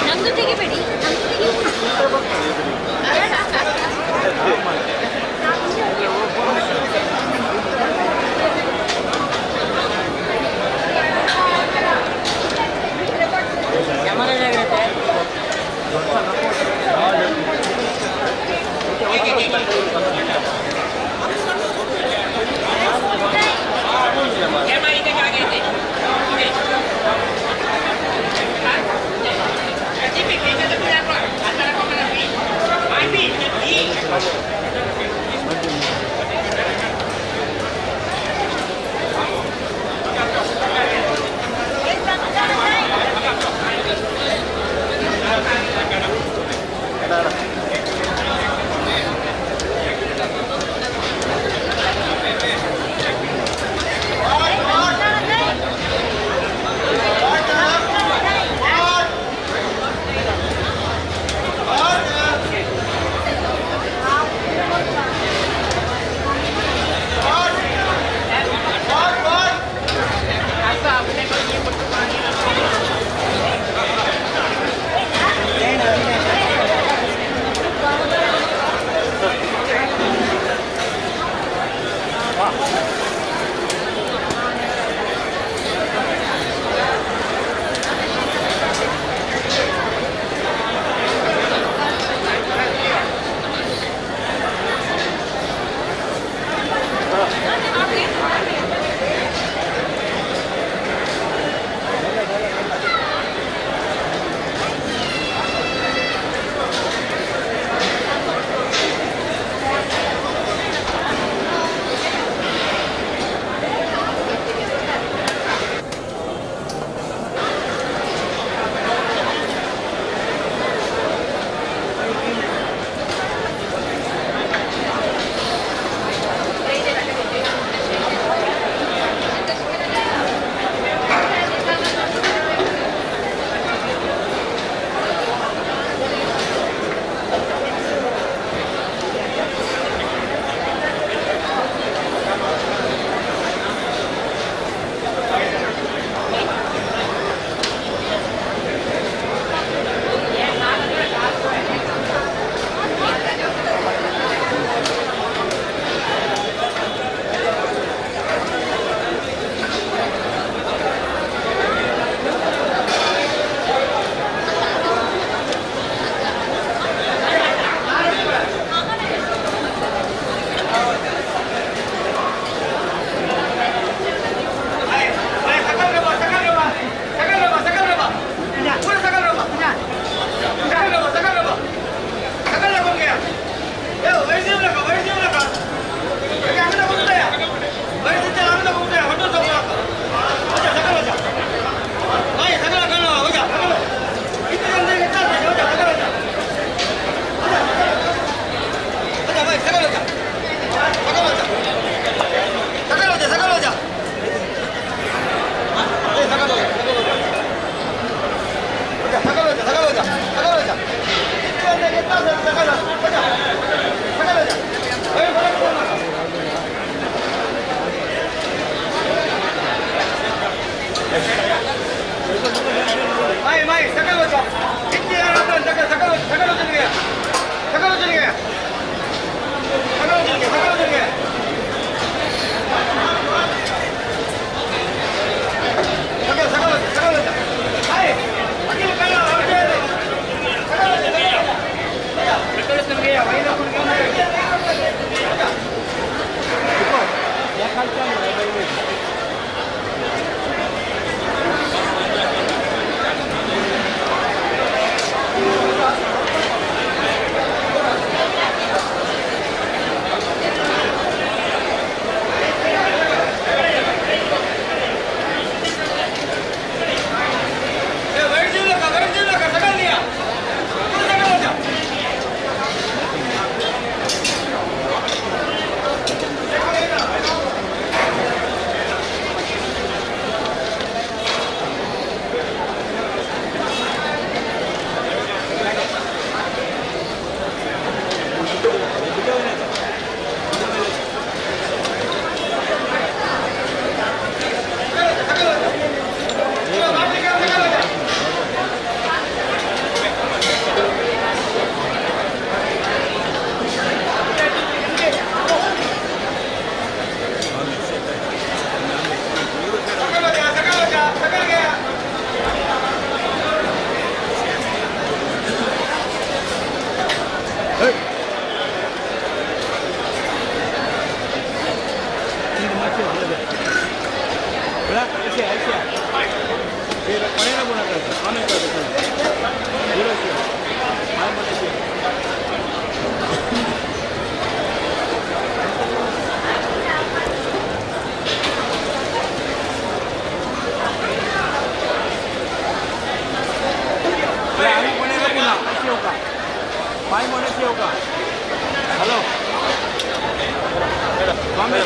ನಮ್ದು ತೆಗಿಬೇಡಿ ¿Verdad? Ese. Pero poner alguna cosa. Vamos a hacer. पाई मोने क्यों का हेलो कम है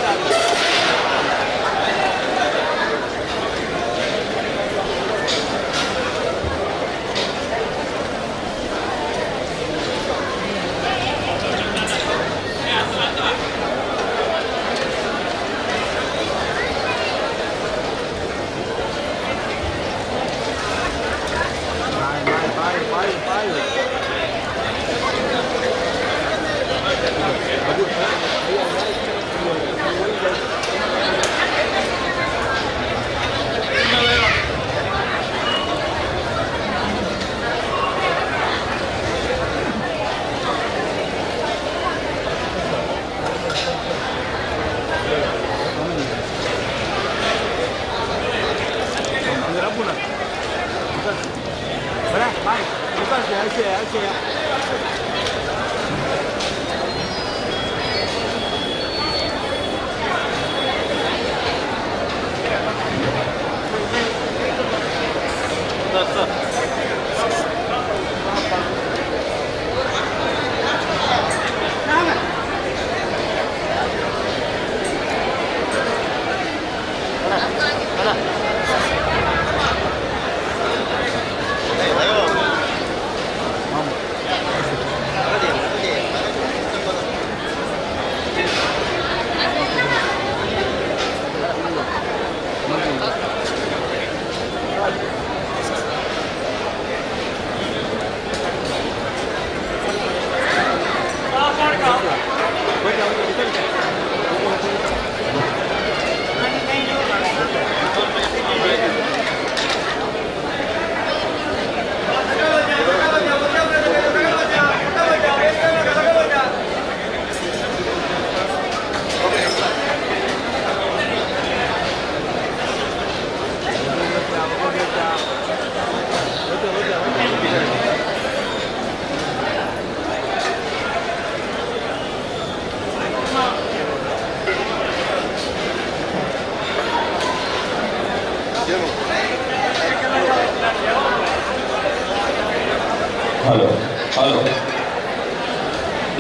हॅलो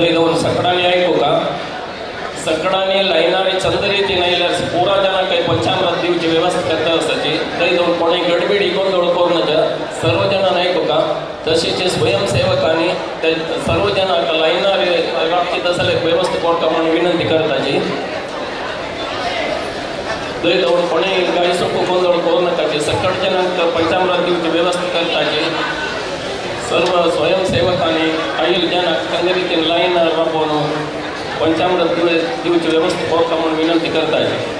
ಇದೊಂದು ಸಕಡಾನಿ ಆಯ್ಕೋಕ सकडाने लायणारे चंद्रेचे नाहील्यार पुरा जना काही पंचामृत दिवची व्यवस्था करता आसाची थंय जावन कोणी गडबडी गोंधळ करूं सर्व जणांना आयकोका तशेंच स्वयंसेवकांनी ते सर्व जणांक लायणारे राबचीत आसल्यार व्यवस्था करता म्हणून विनंती करताची थंय जावन कोणी गायसोको गोंधळ करूं नाकाची सकट जणांक पंचामृत दिवची व्यवस्था करताची सर्व स्वयंसेवकांनी आयल जनाक चांगले रितीन लायन राबोवन पंचामृत दिवची व्यवस्था करता म्हणून विनंती करता है।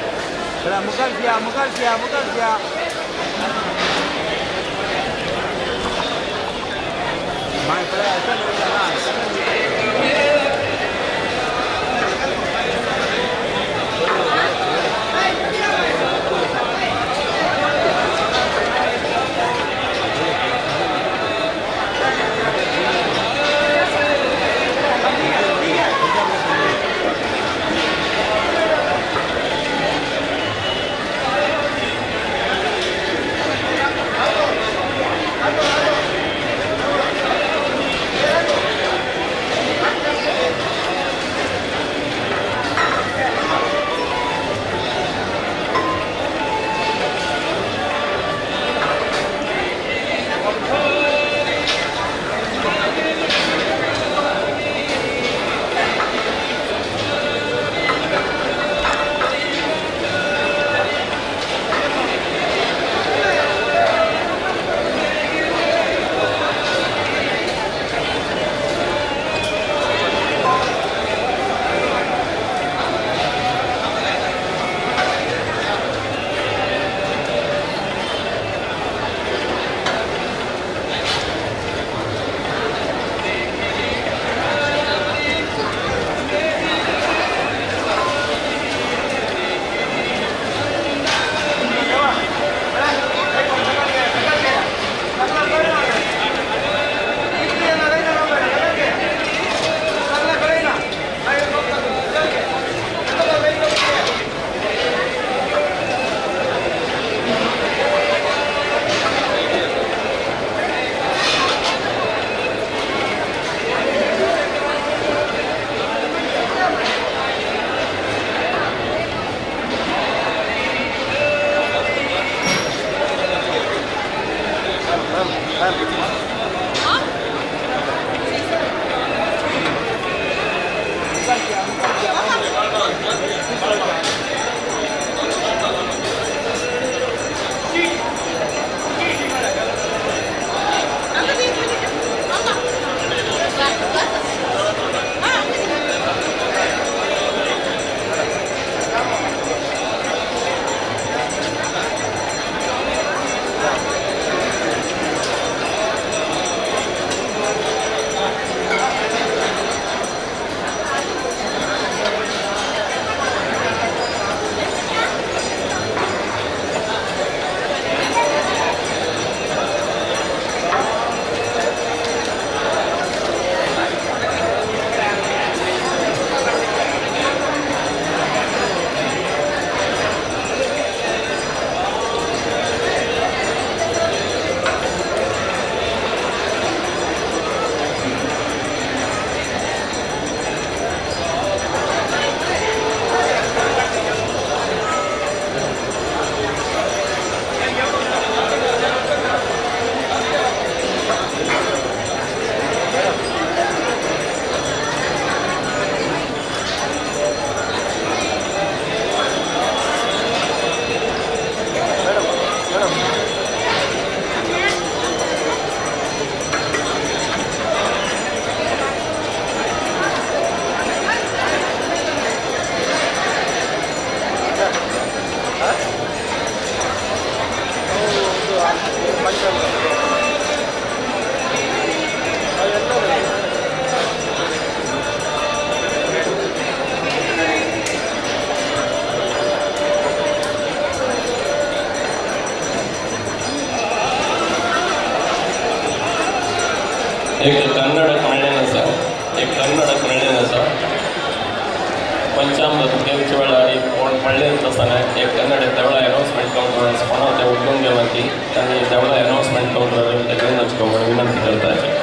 पंचामृत देवच्या वेळा आणि कोण पडले तसं एक कन्नड देवळा अनाउन्समेंट काउंटर कोणा ते उठून गेला की त्यांनी देवळा अनाउन्समेंट काउंटर ते घेऊन हचको विनंती करता है.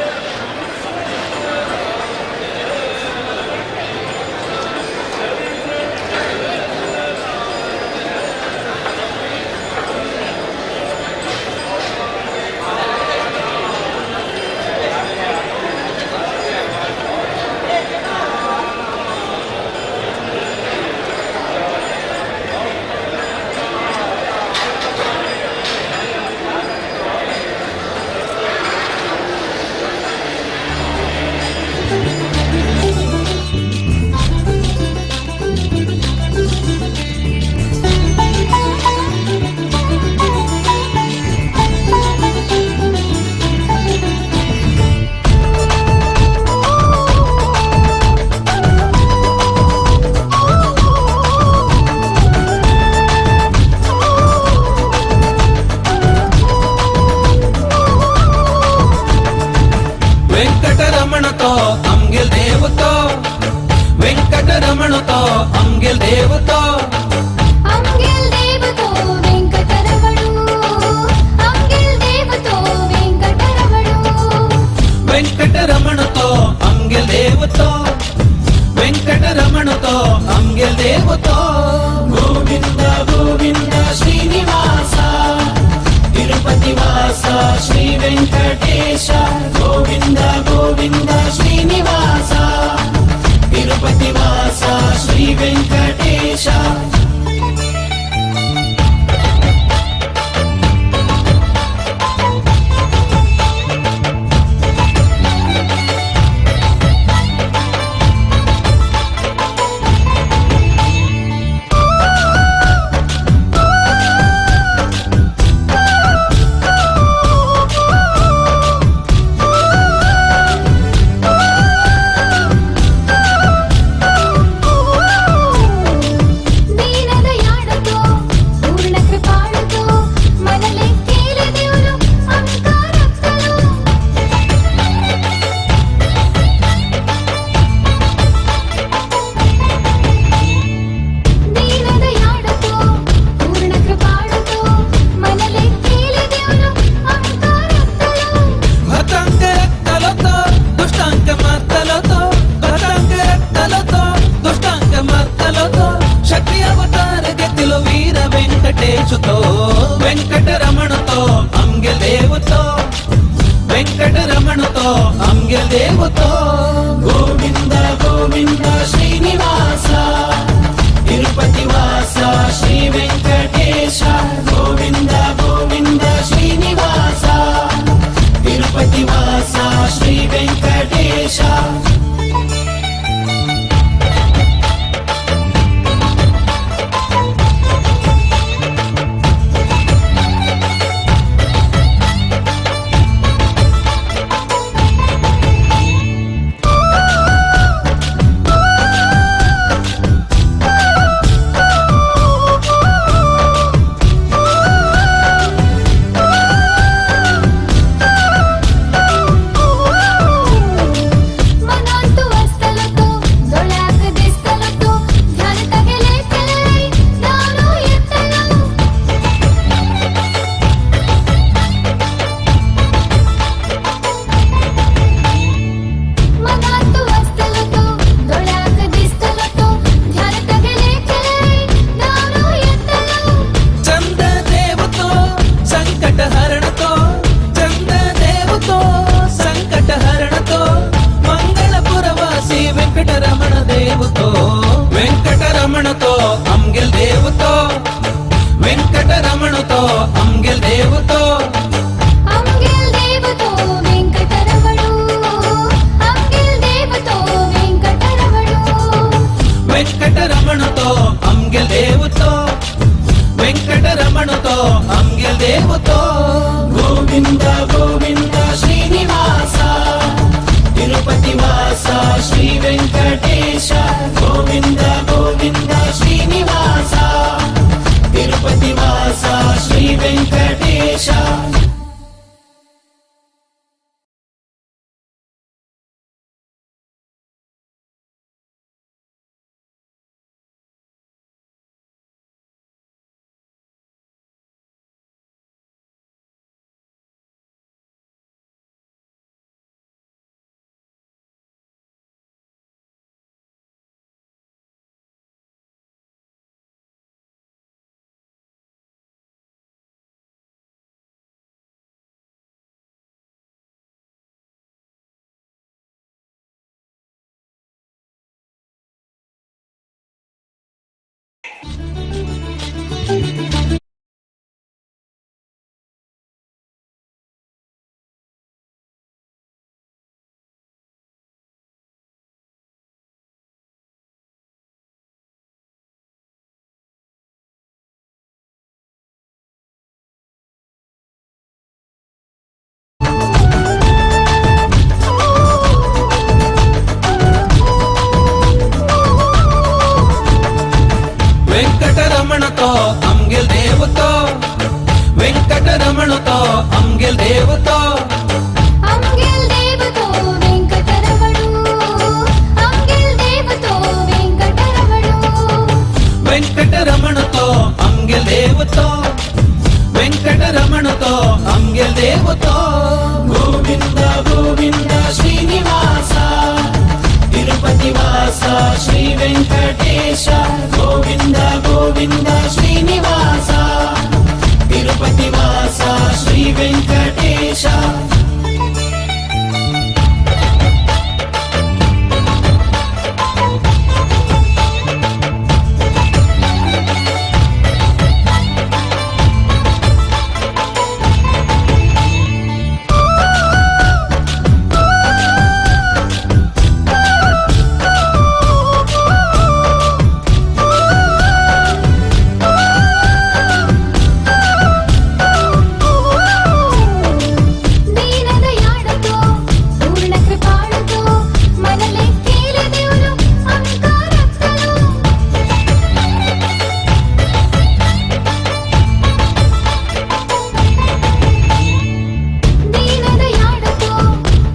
వెంకటరమణతో అంగిల్ దేవుతో వెంకటరమణతో అంగిల్ దేవుతో అంగిల్ దేవతో వెంకటరమణు అంగిల్ దేవతో వెంకటరమణు వెంకటరమణతో అంగిల్ దేవుతో వెంకటరమణతో అంగిల్ దేవుతో గోవింద గోవింద శ్రీనివాస తిరుపతి వాస శ్రీ వెంకటేశ గోవింద గోవింద శ్రీనివాస తిరుపతి వాస శ్రీ వెంకటేశ దీనదయాళతో పూర్ణ కృపాళతో మనలెక్కేల దేవులు అంకారక్కలు దీనదయాళతో పూర్ణ కృపాళతో మనలెక్కేల దేవులు అంకారక్కలు భక్తాంక రక్తలతో దుష్టాంక మర్తలతో భక్తాంక రక్తలతో దుష్టాంక మర్తలతో శక్తి అవతార గతిలో వీర వెంకటేశుతో వెంకటరమణతో అంగిల్ దేవుతో వెంకటరమణతో అంగిల్ దేవుతో గోవింద గోవింద శ్రీనివాస తిరుపతి వాస శ్రీ వెంకటేశ గోవింద గోవింద శ్రీనివాస తిరుపతి వాస శ్రీ వెంకటేశ మనాంతు వస్తలతో దొళాక దిస్తలతో ధ్యాన తగలే కలై దాను ఎత్తలు మనాంతు వస్తలతో దొళాక దిస్తలతో ధ్యాన తగలే కలై దాను ఎత్తలు చంద దేవుతో సంకట హరణతో చంద దేవుతో సంకట హరణతో మంగళపురవాసి వెంకటరమణ దేవుతో వెంకటరమణతో అంగిల్ దేవుతో వెంకటరమణతో అంగిల్ దేవుతో అంగిల్ దేవతో వెంకటరమణు అంగిల్ దేవతో వెంకటరమణు వెంకటరమణతో అంగిల్ దేవుతో వెంకటరమణతో అంగిల్ దేవుతో గోవింద గోవింద శ్రీనివాస తిరుపతి వాస శ్రీ వెంకటేశ గోవింద గోవింద శ్రీనివాస తిరుపతి వాస శ్రీ వెంకటేశ వెంకటరమణతో అంగెల్ దేవుతో వెంకటరమణతో అంగెల్ దేవుతో అంగెల్ దేవతో వెంకటరమణు అంగెల్ దేవతో వెంకటరమణు వెంకటరమణతో అంగెల్ దేవుతో వెంకటరమణతో అంగెల్ దేవుతో గోవింద గోవింద శ్రీనివాస తిరుపతి వాస శ్రీ వెంకటేశ గోవింద గోవింద శ్రీనివాస తిరుపతి వాస శ్రీ వెంకటేశ దీనదయాళతో పూర్ణ కృపాళతో మనలెక్కేలే దేవుడు అంకారత్తలు దీనదయాళతో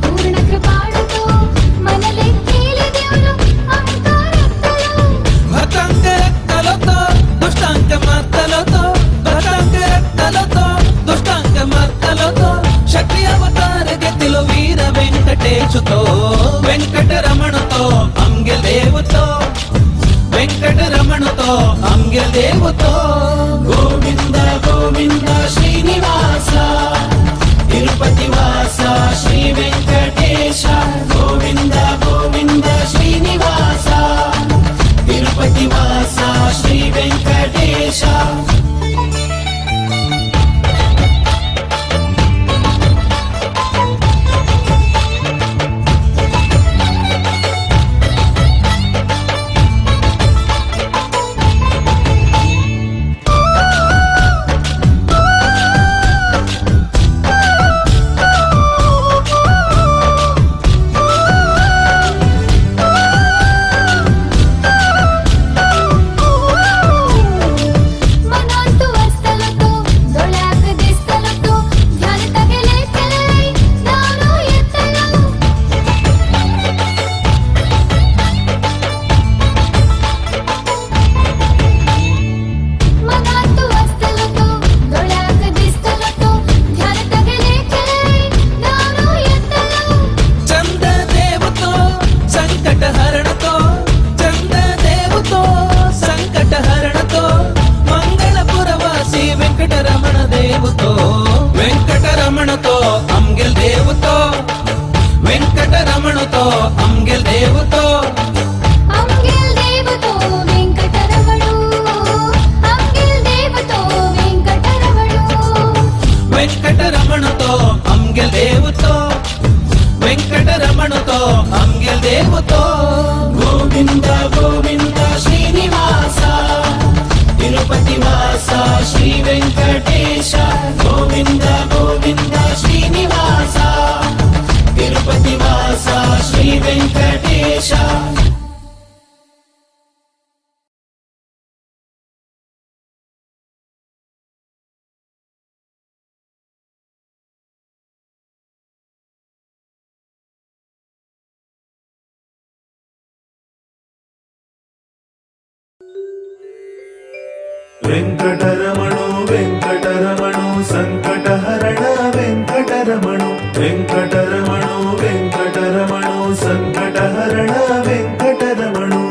పూర్ణ కృపాళతో మనలెక్కేలే దేవుడు అంకారత్తలు భక్తాంక రక్తలతో దుష్టాంక మత్తలతో భక్తాంక రక్తలతో దుష్టాంక మత్తలతో శక్తి అవతార గతిలో వీర వెంకటేశుతో వెంకటరమణతో అంగెల్ దేవుతో వెంకటరమణతో అంగెల్ దేవుతో గోవింద గోవింద శ్రీనివాస తిరుపతి వాస శ్రీ వెంకటేశ గోవింద గోవింద శ్రీనివాస తిరుపతి వాస శ్రీ వెంకటేశ మనంతు వస్తలతో దొళాక దిస్తలతో ధ్యాన తగలే తెలై దాను ఎత్తలు మనంతు వస్తలతో దొళాక దిస్తలతో ధ్యాన తగలే తెలై దాను ఎత్తలు చంద దేవుతో సంకట హరణతో చంద దేవుతో సంకట హరణతో మంగళపురవాసి వెంకటరమణ దేవుతో వెంకటరమణతో అంగెల్ దేవుతో వెంకటరమణతో అంగెల్ దేవుతో అంగెల్ దేవతో వెంకటరమణు అంగెల్ దేవతో వెంకటరమణు వెంకటరమణతో అంగెల్ దేవుతో వెంకటరమణతో అంగెల్ దేవుతో గోవింద గోవింద శ్రీనివాస తిరుపతి వాస శ్రీ వెంకటేశ గోవింద గోవింద శ్రీనివాస తిరుపతి వాస శ్రీ వెంకటేశ వెంకటరమణు వెంకటరమణు సంకటహరణ వెంకటరమణు వెంకటరమణు వెంకటరమణు సంకటహరణ వెంకటరమణు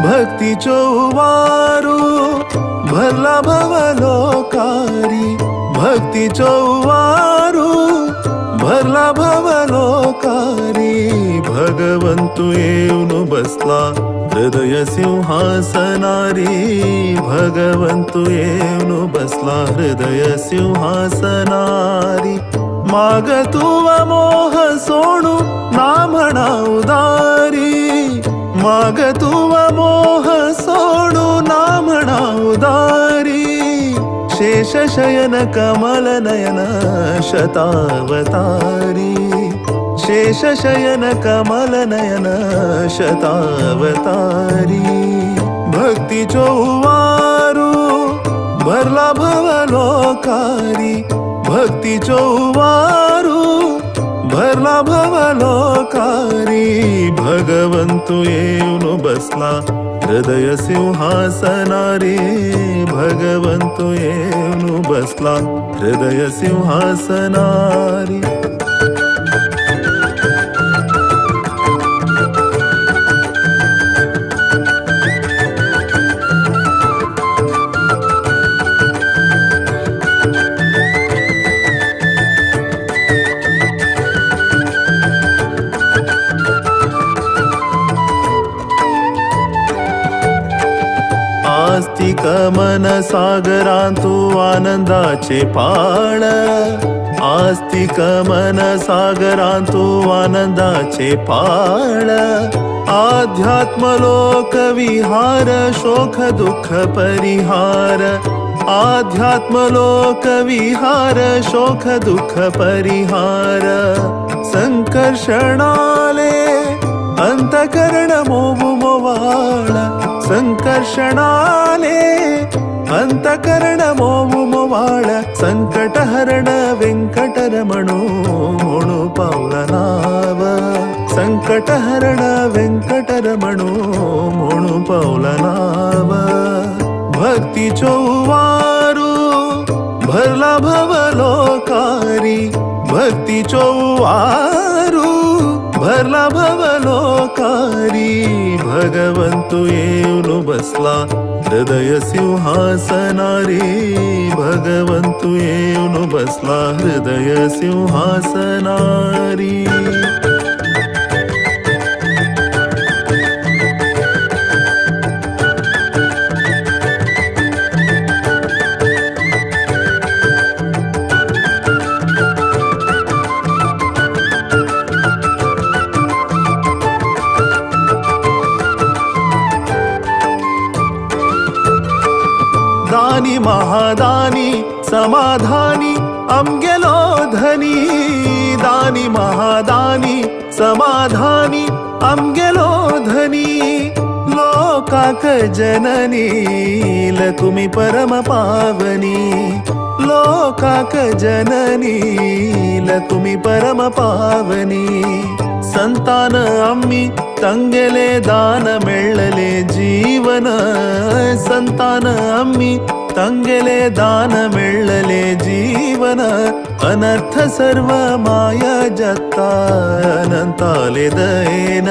भक्ति चौवारू भला भवलोकारी भक्ति चौवारू भला भवलोकारी भगवंतु येवनु बसला हृदय सिंहासनारी भगवंतु येवनु बसला हृदय सिंहासनारी मागतुव मोह सोडू ना म्हणा उदारी मागतुव मोह सोडू ना म्हणा उदारी शेषशयन कमलनयन शतावतारी शेषशयन कमलनयन शतावतारी भक्ती चौवारू भरला भवलोकारी भक्ती चौवारू भरला भवलोकारी भगवंतु येऊन बसला हृदय सिंहासनारी भगवंतु येऊन बसला हृदय सिंहासनारी आस्तिक मन सागरांतू आनंदाचे पाळ आस्तिक मन सागरांतू आनंदाचे पाळ आध्यात्मलोक विहार शोक दुःख परिहार आध्यात्मलोक विहार शोक दुःख परिहार संकर्षणाले अंतकरण मोहु मोवाळ संकर्षणाले अंतकरण मोहु मोवाळ संकटहरण वेंकटरमणो म्हणू पावला नाव संकटहरण वेंकटरमणो म्हणू पावला नाव भक्ती चौवारू भरला भवलोकारी भक्ती चौवारू भरला भवलोकारी भगवंतु येऊन बसला हृदय सिंहासनारी भगवंतु येऊन बसला हृदय सिंहासनारी दानी महादानी समाधानी अमगेलो धनी दानी महादानी समाधानी अमगेलो धनी लोकाक जननी लकुमी परम पावनी लोकाक जननी लकुमी परम पावनी संतान आम्ही तंगेले दान मिळले जीवन संतान आम्ही तंगेले दान मिळले जीवन अनर्थ सर्व माया जत्ता अनंताले दयेन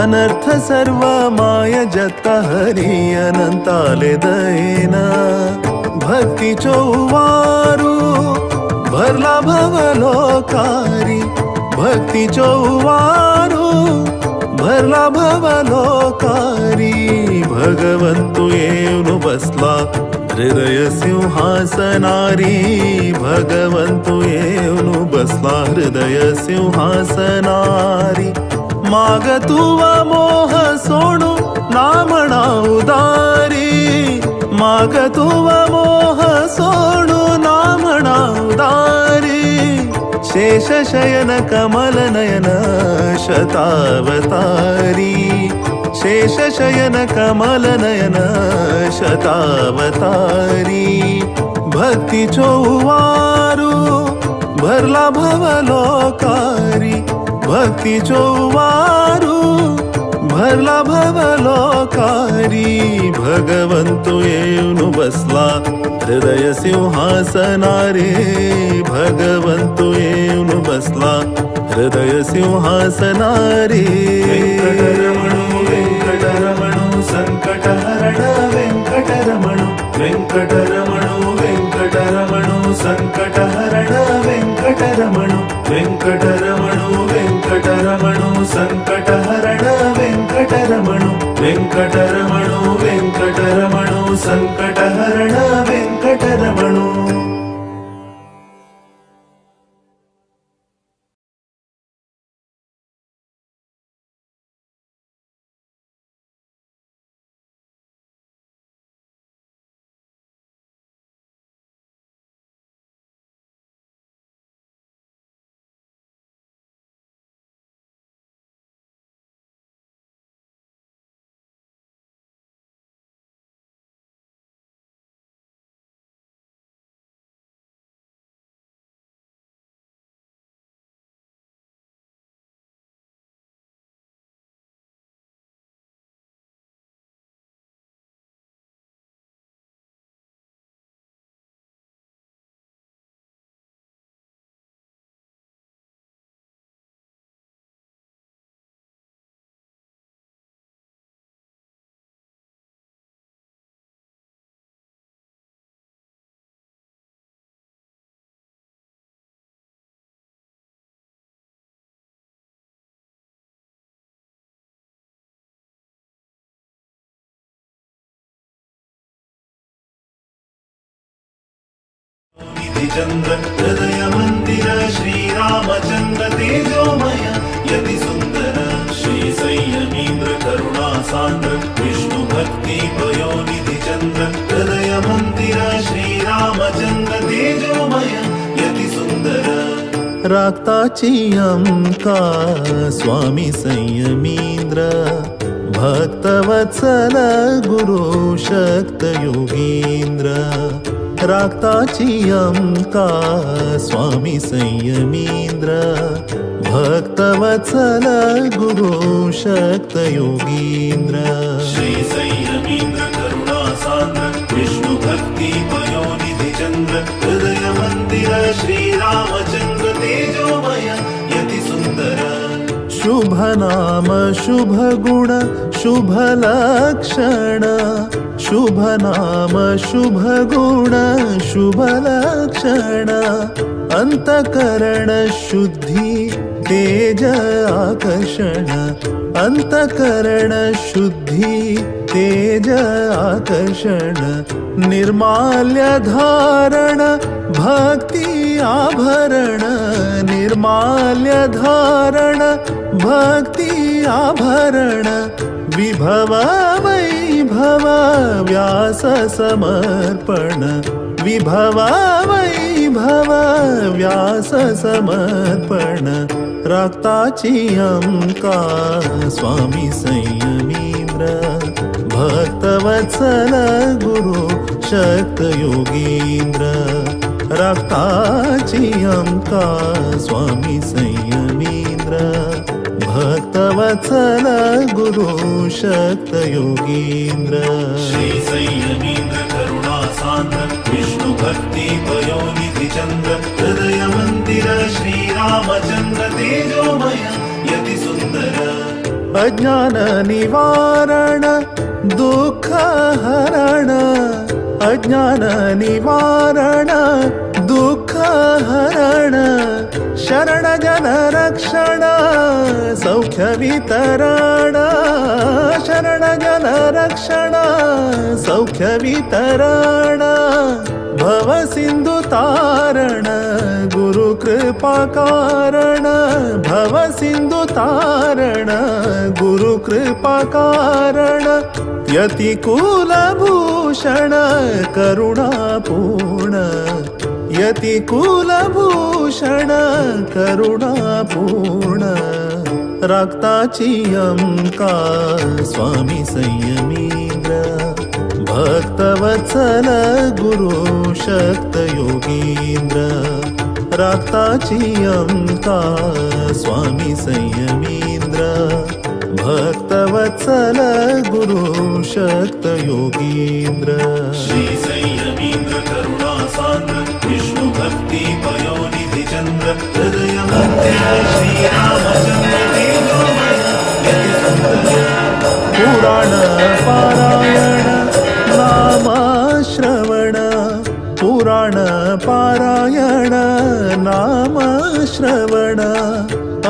अनर्थ सर्व माय जत्ता हरी अनंताले दयेन भक्ती चौवारू भरला भवलोकारी भक्ती चौवारू भरला भवलोकारी भगवंतु येऊन बसला हृदय सिंहासनारी भगवंतु येऊन बसला हृदय सिंहासनारी मागतुवा मोह सोडू नामणा उदारी मागतुवा मोह सोडू नामणा उदारी शेषशयन कमलनयन शतावतारी शेषशयन कमलनयन शतावतारी भक्ती चौवारू भरला भवलोकारी भक्ती चौवारू भरला भवलोकारी भगवंतु येऊन बसला हृदय सिंहासनारी भगवंतु येऊन बसला हृदय सिंहासनारी वेंकटरमणु वेंकटरमणु संकटहरण वेंकटरमणु वेंकटरमणु वेंकटरमणु संकटहरण वेंकटरमणु वेंकटरमणु वेंकटरमणु संकटहरण वेंकटरमणु वेंकटरमणु वेंकटरमणु संकटहरण वेंकटरमणु पयोनिधि चंद्र हृदय मंदिर श्रीरामचंद्र तेजोमय यति सुंदर श्री संयमींद्र करुणा सांद्र विष्णु भक्ति पयोनिधि चंद्र हृदय मंदिर श्रीरामचंद्र तेजोमय यति सुंदर राक्ताची अंका स्वामी संयमींद्र भक्तवत्सल गुरु शक्त योगींद्र राक्ताची अंका स्वामी संयमींद्र भक्तवत्सल गुरु शक्त योगींद्र श्री संयमींद्र करुणा सांद्र विष्णु भक्ति पयोनिधि चंद्र हृदय मंदिर श्रीरामचंद्र तेजोमय यति सुंदर शुभ नाम शुभ गुण शुभ लक्षण शुभ नाम शुभ गुण शुभ लक्षण अंतकरण शुद्धि तेज आकर्षण अंतकरण शुद्धि तेज आकर्षण निर्माल्य धारण भक्ति आभरण निर्माल्य धारण भक्ति आभरण विभव वैभव व्यास समर्पण विभव वैभव व्यास समर्पण राक्ताची अंका स्वामी संयमींद्र भक्तवत्सल गुरु शक्त योगींद्र राक्ताची अंका स्वामी संयमींद्र भक्तवत्सल गुरु शक्त योगींद्र श्री संयमींद्र करुणा सांद्र विष्णु भक्ति पयोनिधि चंद्र हृदय मंदिर श्रीरामचंद्र तेजोमय यति सुंदर अज्ञान निवारण दुःख हरण अज्ञान निवारण दुःख हरण शरण जन रक्षण सौख्य वितरण शरण जन रक्षण सौख्य वितरण भव सिंधु तारण गुरु कृपा कारण भव सिंधु तारण गुरु कृपा कारण यति कुलभूषण करुणापूर्ण यति कुलभूषण करुणापूर्ण रक्ताची अंका स्वामी संयमींद्र भक्तवत्सल गुरु शक्त योगींद्र रक्ताची अंका स्वामी संयमींद्र भक्तवत्सल गुरु शक्त योगींद्र श्री संयमींद्र करुणा सांद्र विष्णु भक्ति पयोनिधि चंद्र हृदय मंदिर श्रीरामचंद्र तेजोमय यति सुंदर पुराण पारायण नाम श्रवण पुराण पारायण नाम श्रवण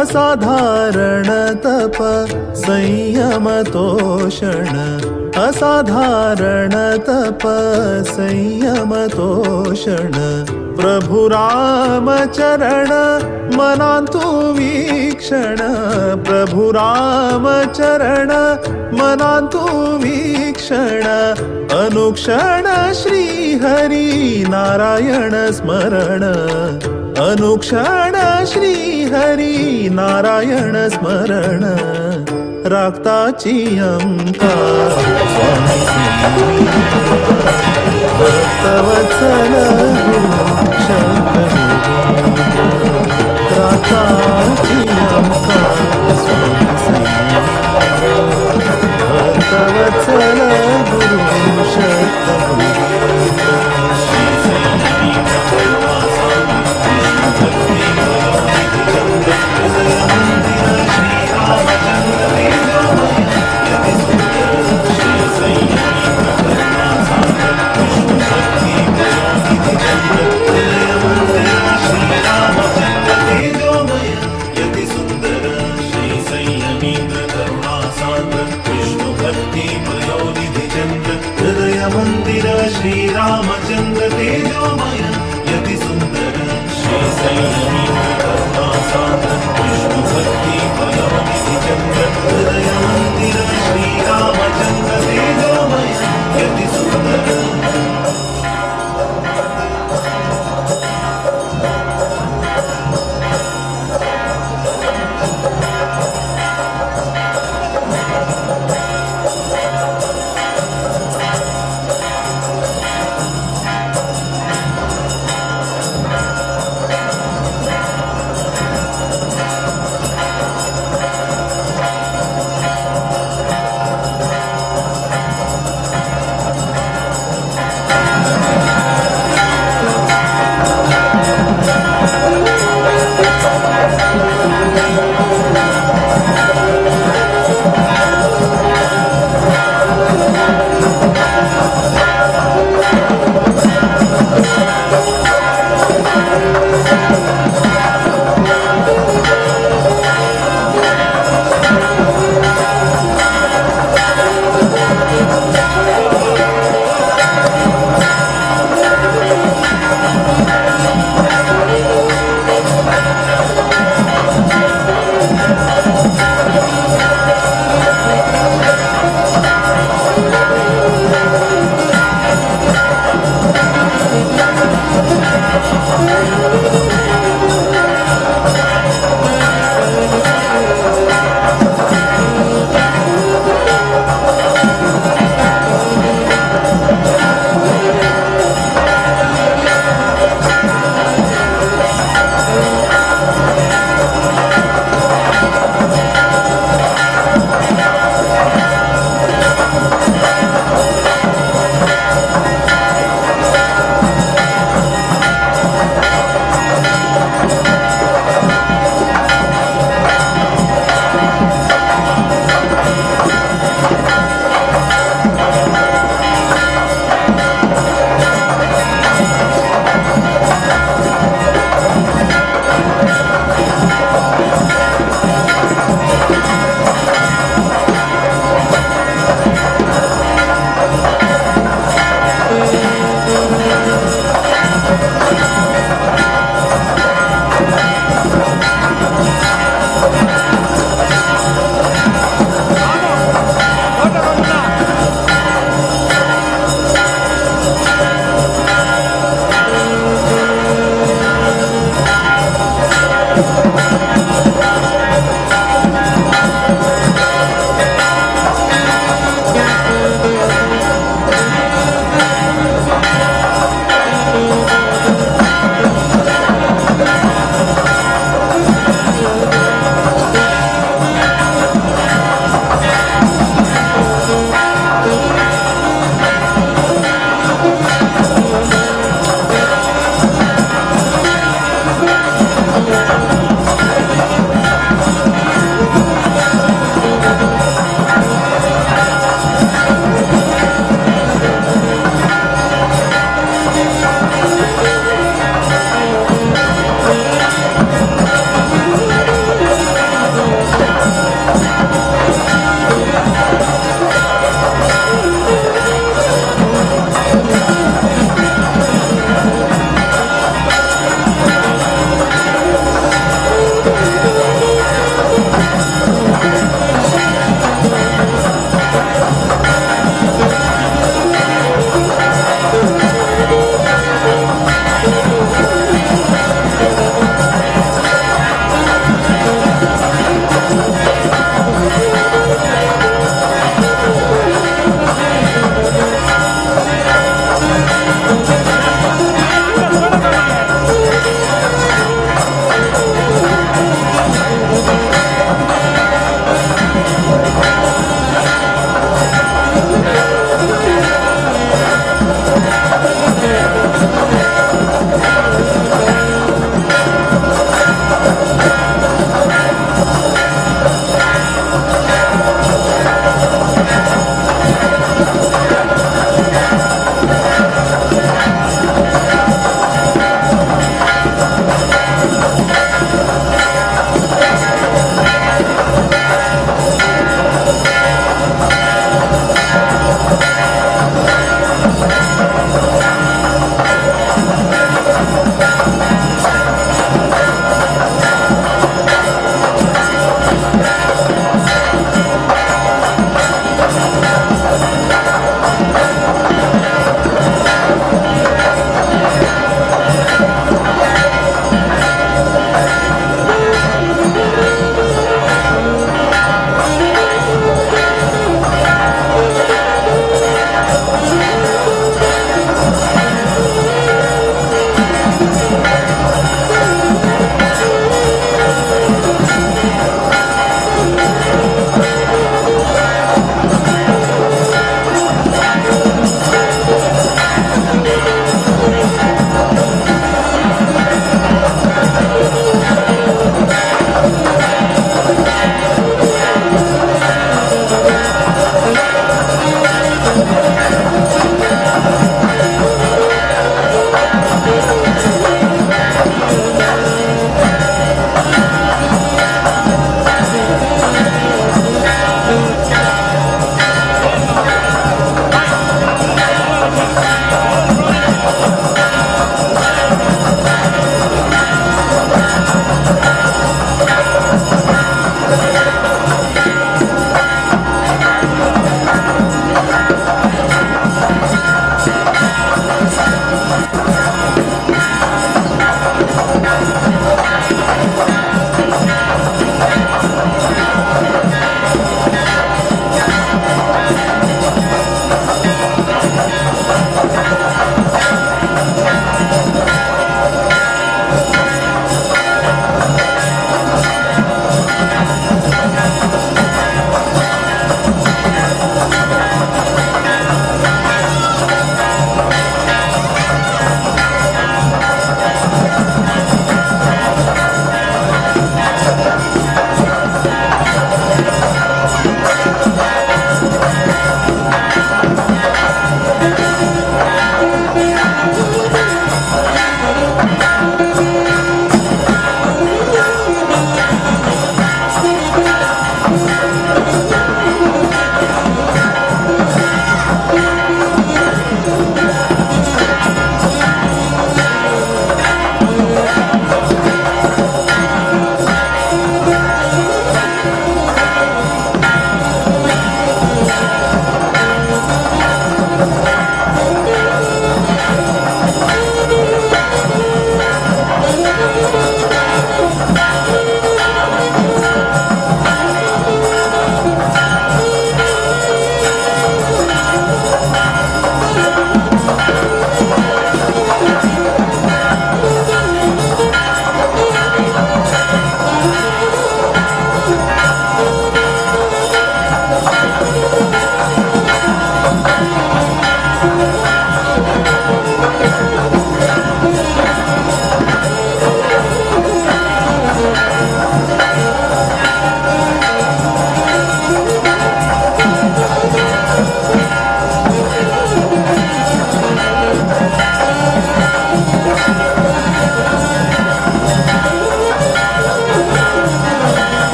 असाधारण तप संयम तोषण असाधारण तप संयम तोषण प्रभु राम चरण मनांतु वीक्षण प्रभु राम चरण मनांतु वीक्षण अनुक्षण श्री हरी नारायण स्मरण अनुक्षण श्री हरी नारायण स्मरण राक्ताची अंका स्वामी भक्तवत्सल गुरु शक्त राक्ताची अंका स्वामी भक्तवत्सल गुरु शक्त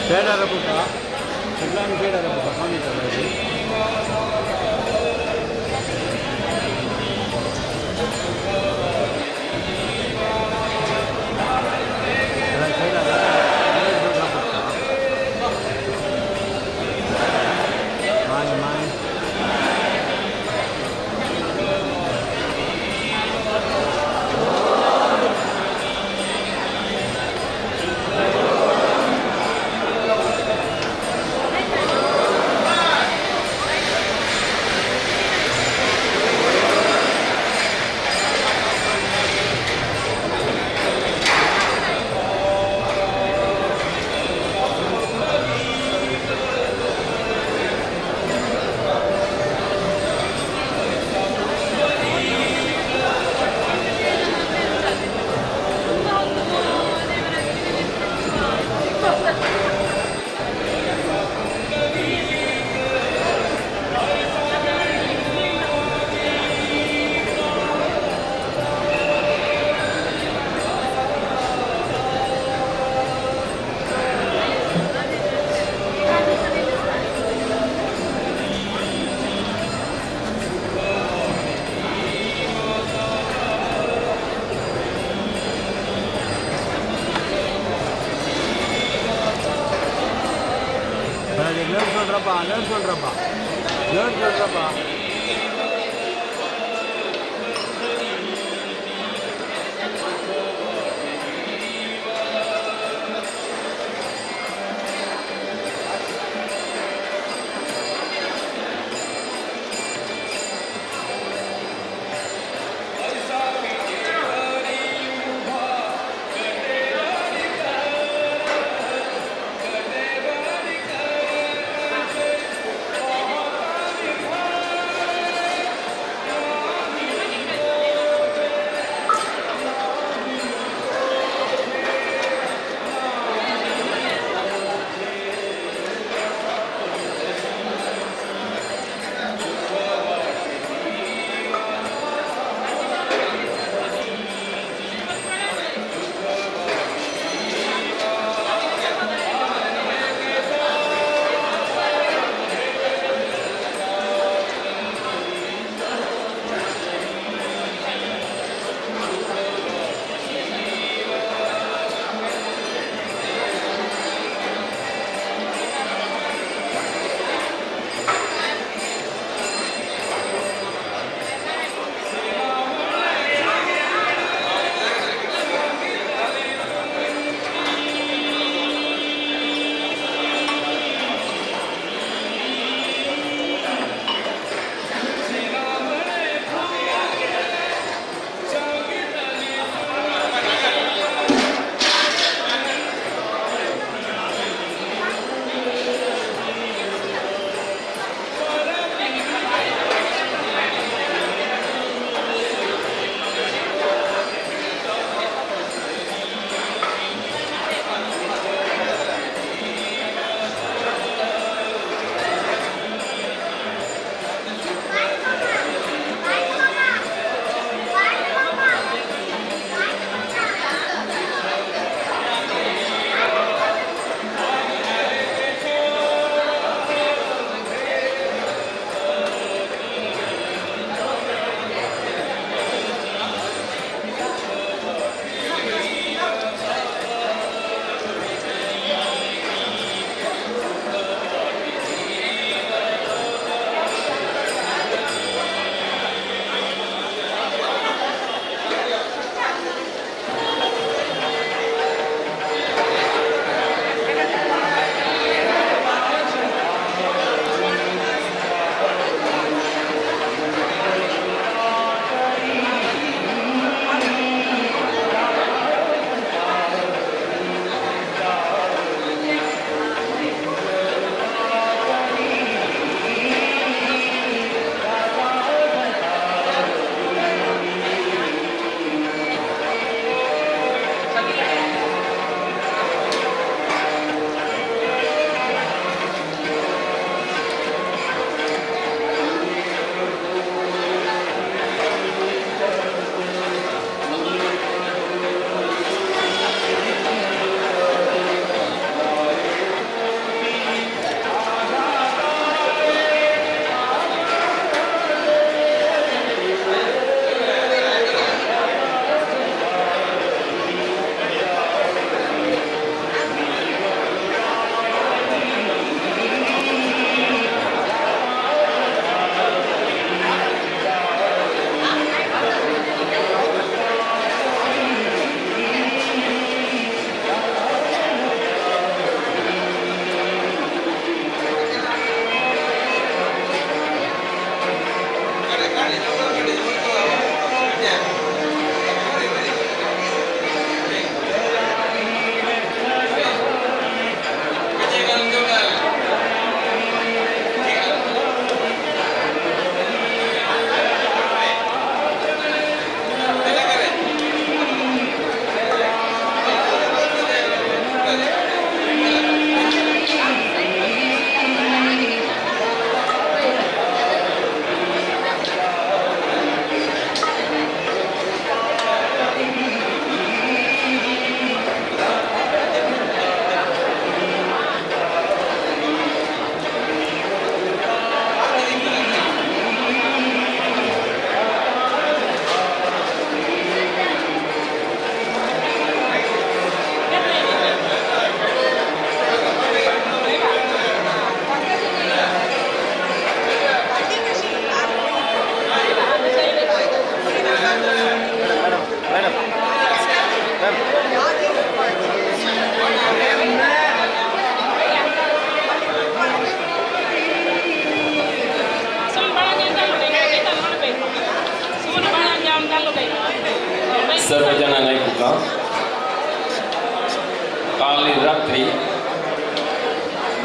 ಬೇಡರ ಪುಟ್ಟ ಎಲ್ಲ ಬೇಡರ ಪುಟ್ಟ ಸ್ವಾಮಿ ತಗೊಳ್ಳಿ ಹೇಳ್ಕೊಳ್ರಪ್ಪ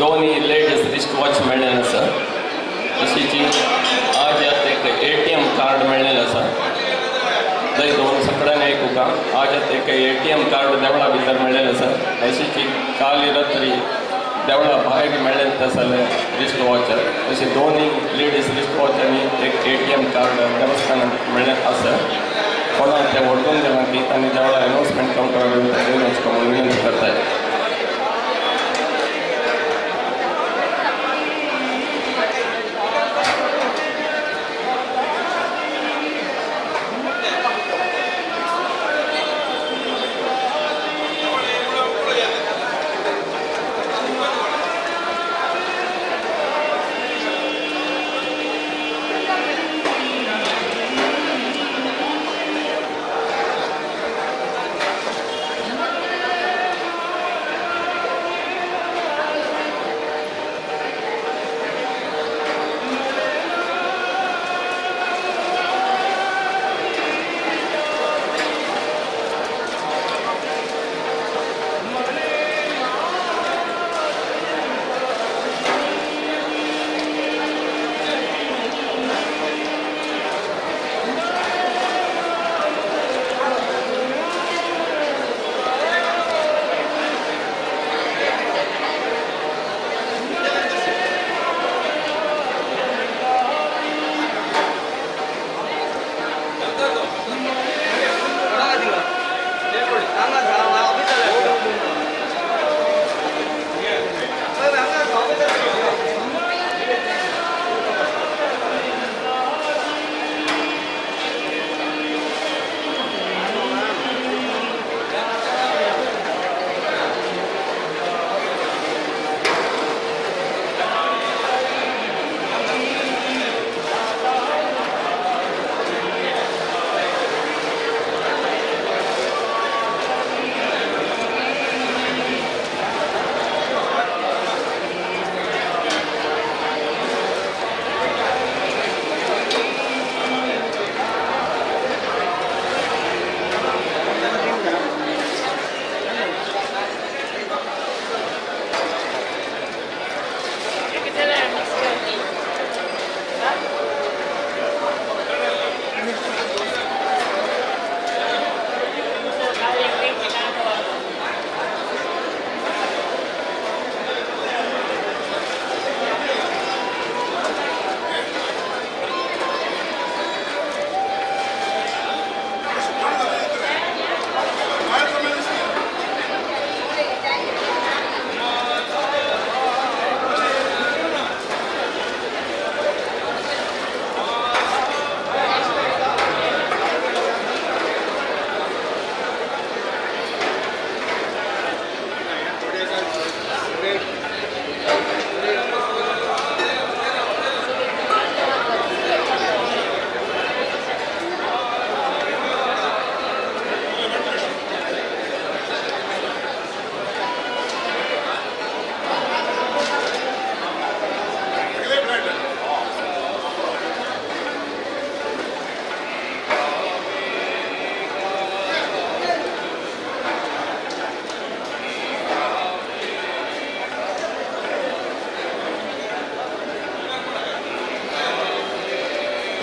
दोन्ही लेडीज रिस्ट वॉच मेळ्ळेले आसा. तशीच आज एक ATM कार्ड मेळ्ळेलें आसा. थंय दोन सगळ्यांनी आयकुका आज एक ATM कार्ड देवळा भितर मेळ्ळेलें आसा. तशीच काल रात्री देवळा भायर मेळ्ळें आसा रिस्ट वॉच. तशें दोन्ही लेडीज रिस्ट वॉच आनी एक ATM कार्ड देवस्थानात मेळ्ळें आसा. कोणाक ते वळखून देवाक दी आनी देवळा अनाउन्समेंट कावंटरार विनंती करताय.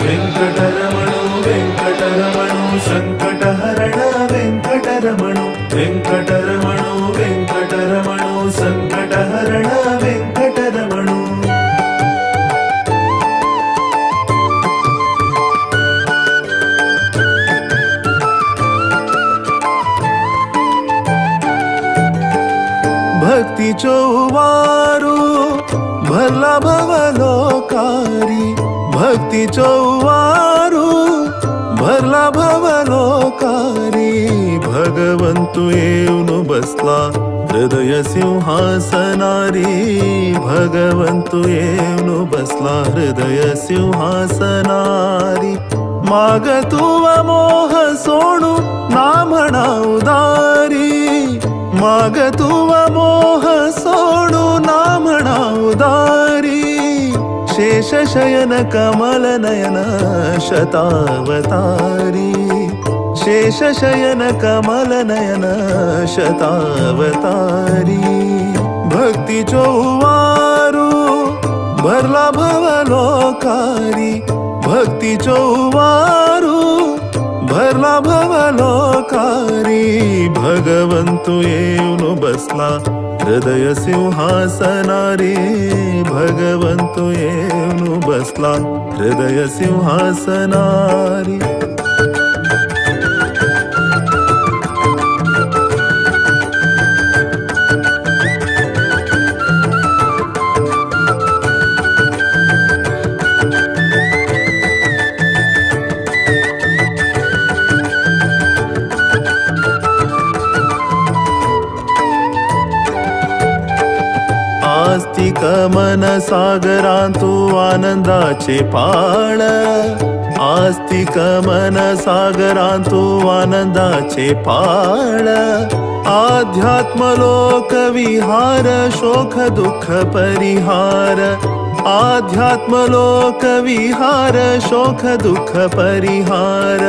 वेंकटरमणु वेंकटरमणु संकटहरण वेंकटरमणु वेंकटरमणु वेंकटरमणु संकटहरण वेंकटरमणु भक्ति चौवारू भला भवलोकारी भक्ति चौवारू भला भवलोकारी भगवंतु येऊन बसला हृदय सिंहासनारी भगवंतु येऊन बसला हृदय सिंहासनारी मागतुव मोह सोडू ना म्हणा उदारी मागतुव मोह सोडू ना म्हणा उदारी शेष शयन कमल नयन शतावतारी शेष शयन कमल नयन शतावतारी भक्ति चौवा भरला भवलोकारी भक्तीचो उवारू भरला भवलोकारी भगवंतु येऊन बसला हृदय सिंहासनारी भगवंतु येऊन बसला हृदय सिंहासनारी आस्तिक मन सागरांतू आनंदाचे पाळ आस्तिक मन सागरांतू आनंदाचे पाळ आध्यात्म लोक विहार शोक दुःख परिहार आध्यात्म लोक विहार शोक दुःख परिहार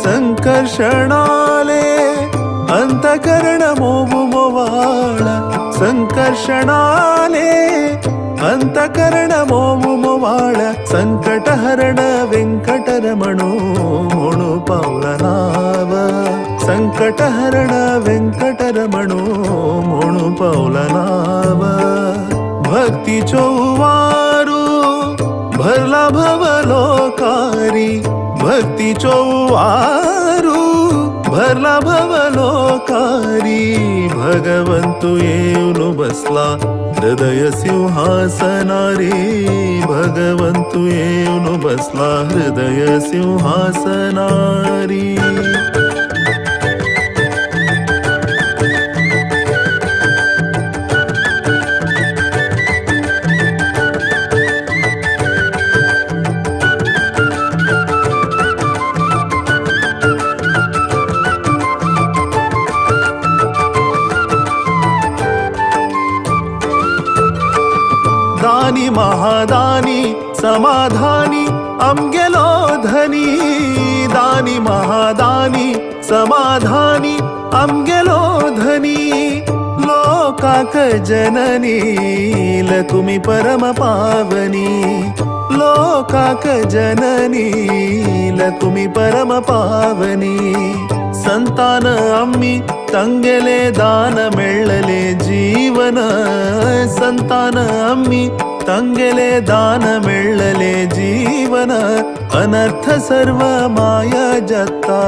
संकर्षणाले अंतकरण मोहु मोवाळ संकर्षणाले अंतकरण मोहु मोवाळ संकटहरण वेंकटरमणो म्हणू पावला नाव संकटहरण वेंकटरमणो म्हणू पावला नाव भक्तीचो उवारू भरला भवलोकारी भक्तीचो उवारू भरला भवलोकारी भगवंतु येऊन बसला हृदय सिंहासनारी भगवंतु येऊन बसला हृदय सिंहासनारी दानी महादानी समाधानी अमगेलो धनी दानी महादानी समाधानी अमगेलो धनी लोकाक जननी लकुमी परम पावनी लोकाक जननी लकुमी परम पावनी संतान आम्ही तंगेले दान मिळले जीवन संतान आम्ही तंगेले दान मिळले जीवन अनर्थ सर्व माया जत्ता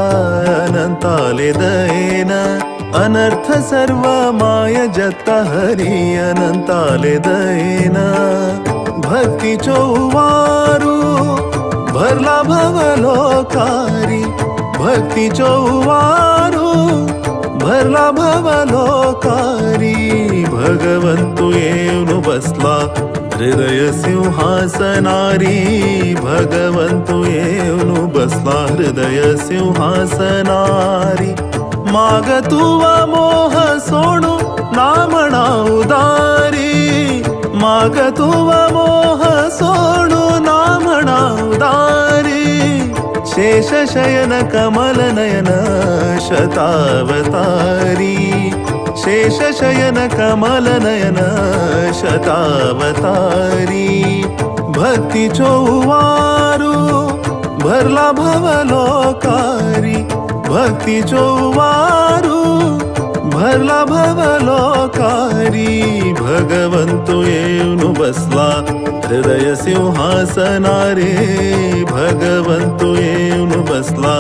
अनंताले दयेन अनर्थ सर्व माय जत्ता हरी अनंताले दयेन भक्तीचो उवारू भरला भवलोकारी भक्तीचो उवारू भरला भवलोकारी भगवंतु येऊन बसला हृदय सिंहासनारी भगवंतु येऊन बसला हृदय सिंहासनारी मागतुवा मोह सोडू नामणा उदारी मागतुवा मोह सोडू नामणा उदारी शेष शयन कमल नयन शतावतारी शेष शयन कमल नयन शतावतारी भक्तीचो उवारू भरला भवलोकारी भक्तीचो उवारू भरला भवलोकारी भगवंतु येऊन बसला हृदय सिंहासनारे भगवंतु येऊन बसला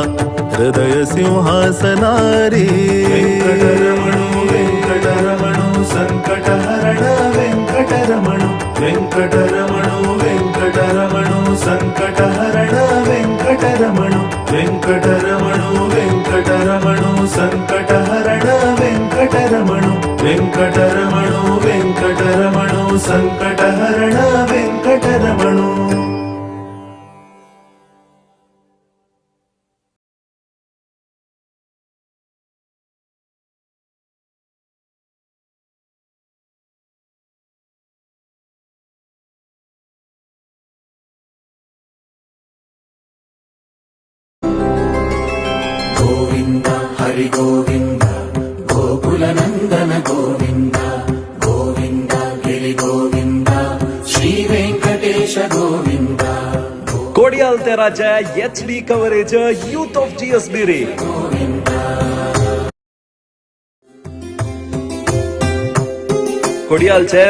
हृदय सिंहासनारे वेंकटरमणु वेंकटरमणु संकटहरण वेंकटरमणु वेंकटरमणु वेंकटरमणु संकटहरण वेंकटरमणु वेंकटरमणु वेंकटरमणु संकटहरण वेंकटरमणु वेंकटरमणु वेंकटरमणु संकटहरण वेंकटरमणु गोविंद हरि गोविंद गोकुलनंदन गोविंद गोविंद गिरि गोविंद श्री वेंकटेश कोडियाल तेराच्या HD coverage youth of GS बिरे कोडियालचे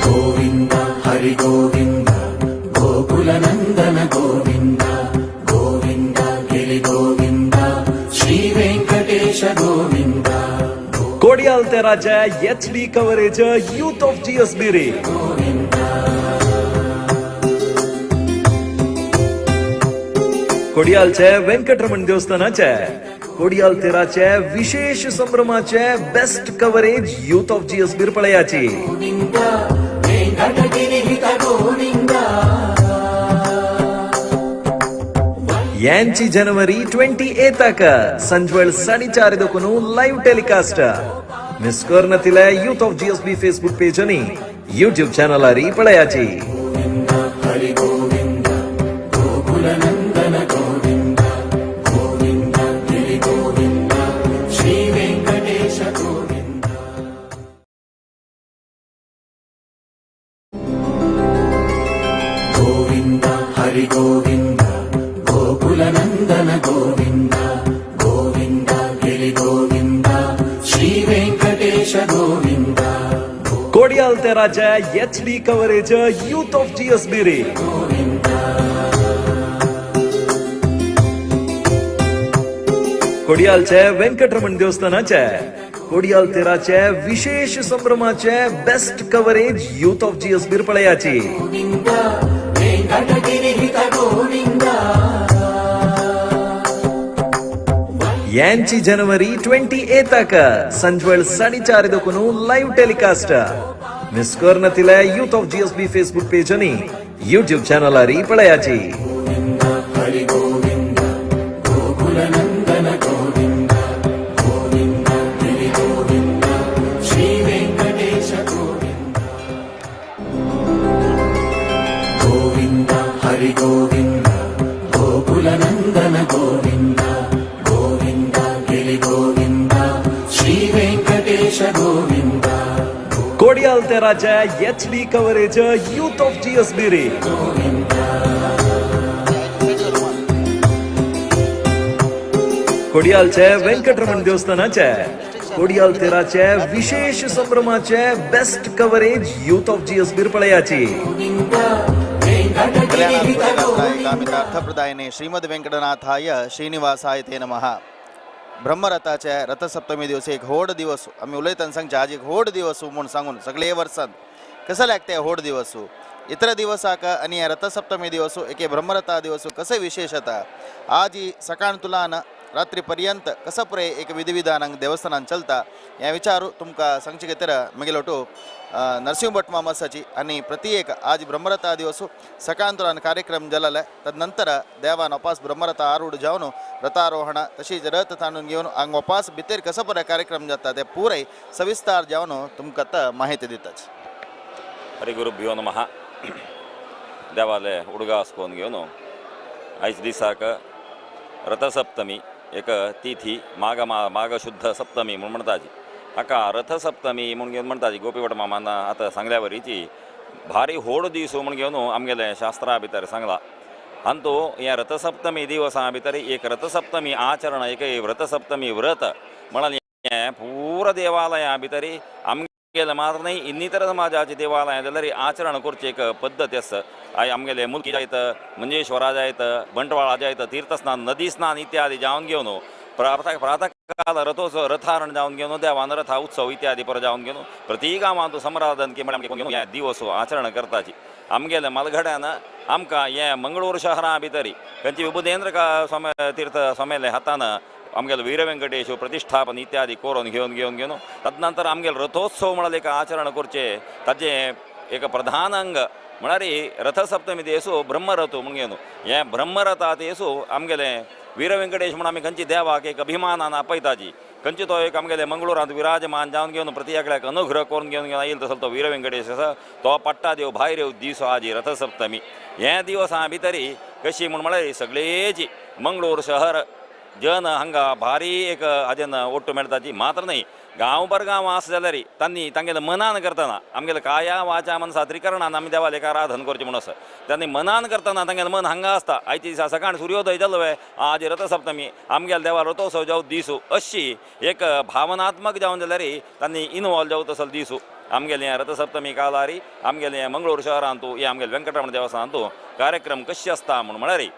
गोविन्द हरि गोविन्द गोकुलनन्दन गोविन्द गोविन्द गिरि गोविन्द श्रीवेङ्कटेश गोविन्द कोडियाल तेराच्या HD coverage youth of GS बिरे कोडियालचे व्यंकटरमण देवस्थानाचे कोडियाल तेराचे विशेष संभ्रमाचे best coverage youth of GS बिरपळयाची गोविन्द वेङ्कटगिरिहित गोविन्द यांची जनवरी 28 संजवळ 4:30 लाईव्ह टेलिकास्ट मिस करनतिले youth of GSB Facebook page आणि यूट्यूब चॅनल पळयाची हरि गोविन्द गोकुलनन्दन गोविन्द गोविन्द गिरि गोविन्द श्रीवेङ्कटेश गोविन्द गोविन्द हरि गोविन्द गोकुलनन्दन गोविन्द गोविन्द गिरि गोविन्द श्रीवेङ्कटेश गोविन्द कोडियाल तेराच्या HD coverage youth of GS बिरे कोडियालचे व्यंकटरमण देवस्थानाचे कोडियाल तेराचे विशेष संभ्रमाचे best coverage youth of GS बिरपळयाची गोविन्द वेङ्कटगिरिहित गोविन्द यांची जनवरी 28 संजवळ 4:30 लाईव्ह टेलिकास्ट मिस करनतिले youth of GSB Facebook page आणि यूट्यूब चॅनल पळयाची हरि गोविन्द गोकुलनन्दन गोविन्द गोविन्द गिरि गोविन्द श्रीवेङ्कटेश गोविन्द गोविन्द हरि गोविन्द गोकुलनन्दन गोविन्द गोविन्द गिरि गोविन्द श्रीवेङ्कटेश गोविन्द कोडियाल तेराच्या HD coverage youth of GS बिरे कोडियालचे व्यंकटरमण देवस्थानाचे कोडियाल तेराचे विशेष संभ्रमाचे best coverage youth of GS बिरपळयाची अर्थप्रदायने श्रीमद वेंकटनाथाय श्रीनिवासाय ते नमः. ब्रह्मरथाच्या रथसप्तमी दिवस एक होड दिवस आम्ही उलयतना सांगच्या आज एक होड दिवस म्हणून सांगून सगळे वर्सान कसं लागते होड दिवस इतर दिवसाक आणि या रथसप्तमी दिवस एके ब्रह्मरथा दिवस कसे विशेष आता आज ही सकाळ तुलान रात्रीपर्यंत कसं पुरे एक विधिविधानांक देवस्थानान चलता या विचारू तुमका सांगचे घेतर मगेलोटो नरसिंह भट मामासाची आणि प्रति एक आज ब्रह्मरथा दिवस सकाळतुलान कार्यक्रम जल्ला तदनंतर देवान वापस ब्रह्मरथा आरूढ जावन रथारोहण तशीच रथ ताणून घेऊन हांग वापस भितर कसं पुरे कार्यक्रम जाता ते पुरे सविस्तार जावन तुमकां माहिती दिताच. हरिगुरुभ्यो नमः. देवालय उडगा आसकोन घेवन आयज दिसाक रथसप्तमी एक तिथी माघ शुद्ध सप्तमी म्हणून म्हणटाची हाका रथसप्तमी म्हणून घेवन म्हणटाची गोपीभट मामान आतां सांगल्या वरीची भारी होड दीस म्हणून घेवन आमगेले शास्त्रा भितर सांगला आनी तो ह्या रथसप्तमी दिवसा भितर एक रथसप्तमी आचरण एक रथसप्तमी व्रत म्हणून हें पूर देवालया भितर आमगेले मात्र न्ही इन्नितर समाजाचे देवालय जाल्यार आचरण करची एक पद्दत आसा. आय आमगेले मुलकी जायत मंजेश्वरा जायत बंटवाळा जायत तीर्थस्नान नदी स्नान इत्यादी जावन घेवन प्रातःकाल रथारण जावन घेवन देवान रथा उत्सव इत्यादी पर जावन घेवन प्रति गांवांत समराधन की म्हळ्यार ह्या दिवस आचरण करताची. आमगेले मलगड्यान आमकां हे मंगळूर शहरा भितर खंयची विभुदेंद्र तीर्थ स्वामेले हातान आमगेले वीर व्यंकटेश प्रतिष्ठापन इत्यादी करून घेवन तदनंतर आमगेले रथोत्सव म्हळ्यार एक आचरण करचे ताजे एक प्रधान अंग म्हळ्यार रथसप्तमी दिसो ब्रह्मरथ म्हणून घेवन हे ब्रह्मरथा दिसो आमगेले वीर व्यंकटेश म्हणून आमी खंयची देवाक एक अभिमानान आपयताची खंयची तो एक आमगेले मंगळूरांत विराजमान जावन घेवन प्रति एकल्याक अनुग्रह करून घेवन येयला तसो तो वीर व्यंकटेश आसा तो पट्टा देव भायर दीस आज रथसप्तमी हे दिवसा भितर कशी म्हळ्यार सगळेची मंगळूर शहर जन हांगा भारी एक हाजेन ओट्टू मेळटाची मात्र न्ही गांव आस जाल्यार तांणी तांगेले मनान करतना आमगेले काया वाचा मनसा त्रिकरणान आमी देवाले एक आराधन करचें म्हणून आसा त्यांनी मनान करतना तांगेलें मन हांगा आसता आयच्या दिसा सकाळ सूर्योदय जालो वे आज रथसप्तमी आमगेले देवा रथोत्सव जावं दिसू अशी एक भावनात्मक जावन जाल्यार तांणी इनवॉल्व जावं तसो दिसू आमगेले रथसप्तमी कालार आमगेले मंगळूर शहरांतू हे आमगेले वेंकटरमण देवस्थानांतू कार्यक्रम कशे आसता म्हणून म्हळ्यार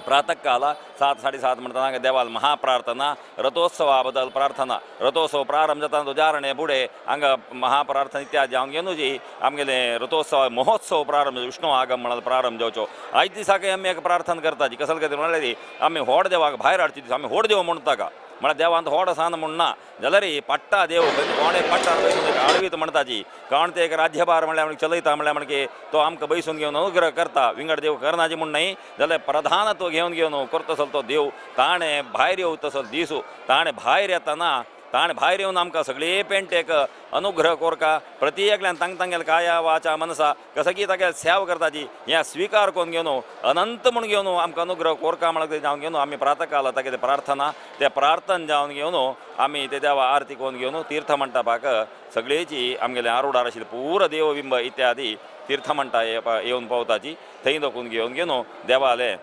प्रातःकाल 7-7:30 म्हणटा देवाल महाप्रार्थना रथोत्सवा बद्दल प्रार्थना रथोत्सव प्रारंभ जाता तुज्यारणे फुडें हांगा महाप्रार्थना इत्यादी हांव घेवन जी आमगेले रथोत्सव महोत्सव प्रारंभ विष्णू आगम म्हणून प्रारंभ जावचो आयज दिसाक आमी एक प्रार्थना करता जी कसले खातीर म्हळ्यार आमी व्हड देवाक भायर हाडची दीस आमी व्हड देव म्हणटा ताका म्हळ्यार देवांत व्हड आसा म्हणना जाल्यार पट्टा देव कोणे पट्टा बैसून आडवीत म्हणटा जी कारण ते एक राज्यभार म्हणल्यार चलयता म्हणल्यार म्हणजे तो आमकां बैसून घेवन अनुग्रह करता विंगड देव करनाजी म्हूण न्हय जाल्यार प्रधानत्व घेवन करता तसो तो देव ताणें भायर येवं तसो दिसू ताणें भायर येतना ताणें भायर येवन आमकां सगळे पेंटेक अनुग्रह कोरका प्रति एकल्यान तांगेले काया वाचा मनसा कसं की तागे सेवा करता जी हें स्विकार करून घेवन अनंत म्हूण घेवन आमकां अनुग्रह कोरका म्हणून जावन घेवन आमी प्रातःकाल तागे प्रार्थना ते प्रार्थना जावन घेवन आमी ते देवा आरती करून घेवन तीर्थ मंडपाक सगळेची आमगेले आरुडार आशिल्ले पूर देवबिंब इत्यादी तीर्थ मंडपा येवन पावताची थंय दोखून घेवन देवाले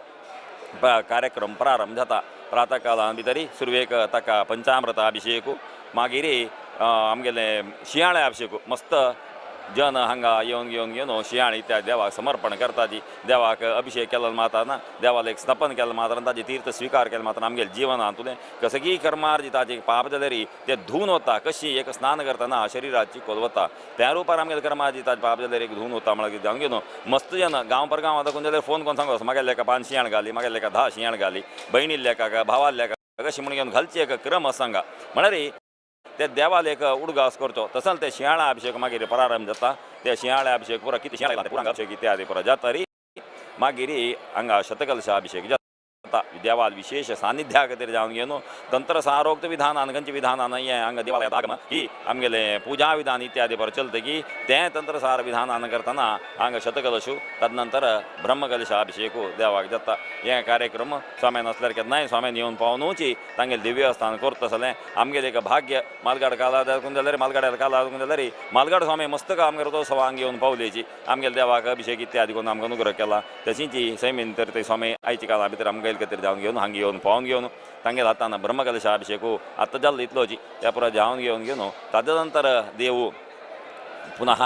कार्यक्रम प्रारंभ जाता प्रातःकालान भितर सुरवेक ताका पंचामृत अभिषेक मागीर आमगेले शियाळे अभिषेक मस्त जन हांगा येवन घेवन शियाळे इत्यादी देवाक समर्पण करता जी देवाक अभिषेक केलो माताना देवाला एक स्नपन केलें मात्रान ताजे तीर्थ स्वीकार केले मात्रान आमगेले जिवनांतुलें कसगी कर्मार्जिताचे पाप जाल्यार ते धुवन वता कशी एक स्नान करतना शरिराची खोल वता त्या रुपार आमगेले कर्मार्जिताचे पाप जाल्यार एक धुवन वता म्हळ्यार जावन घेवन मस्त जन गांव परगांव दाखोवन जाल्यार फोन करून सांगोस म्हागे लेका 5 शियाळ घाली म्हागे लेका 10 शियाळ घाली बहिणी लेका भावा लेका कशी म्हणून घेवन घालची एक क्रम आसा सांगा म्हळ्यार ते देवाला एक उडगास करचो तसोच ते शियाळा अभिषेक मागीर प्रारंभ जाता ते शियाळे अभिषेक पुरा कितें शियाळे पुरांग अभिषेक इत्यादी पुरा जातरी मागीर हांगा शतकलशा अभिषेक जाता देवाल विशेष सानिध्या खातीर जावन घेवन तंत्र सारोक्त विधानान खंयचे विधानान हें हांगा देवालयात आगम ही आमगेले पुजा विधान इत्यादी पर चलता की तें तंत्र सार विधानान करतना हांगा शतकलशू तदनंतर ब्रह्मकलशा अभिषेक देवाक जाता हें कार्यक्रम स्वाम्यान असल्यार केन्नाय स्वाम्यान येवन पावनूची तांगेलें दिव्यस्थान करता आसलें आमगेलें एक भाग्य मालगाड काला दाखून जाल्यार मालगाड्यार काला दाखून जाल्यार मालगाड स्वामी मस्तक आमगे रथोत्सवांक येवन पावलेची आमगेले देवाक अभिषेक इत्यादी करून आमकां अनुग्रह केला तशींची सैमीन तर ते स्वामी आयच्या काळा भितर आमगेले खातीर जावन घेवन हांगा येवन पावून घेवन तांगेले हातान ब्रह्मकलशा अभिषेक आतां जाल्लो इतलोची त्या पुरा जावन घेवन ताजे नंतर देव पुनः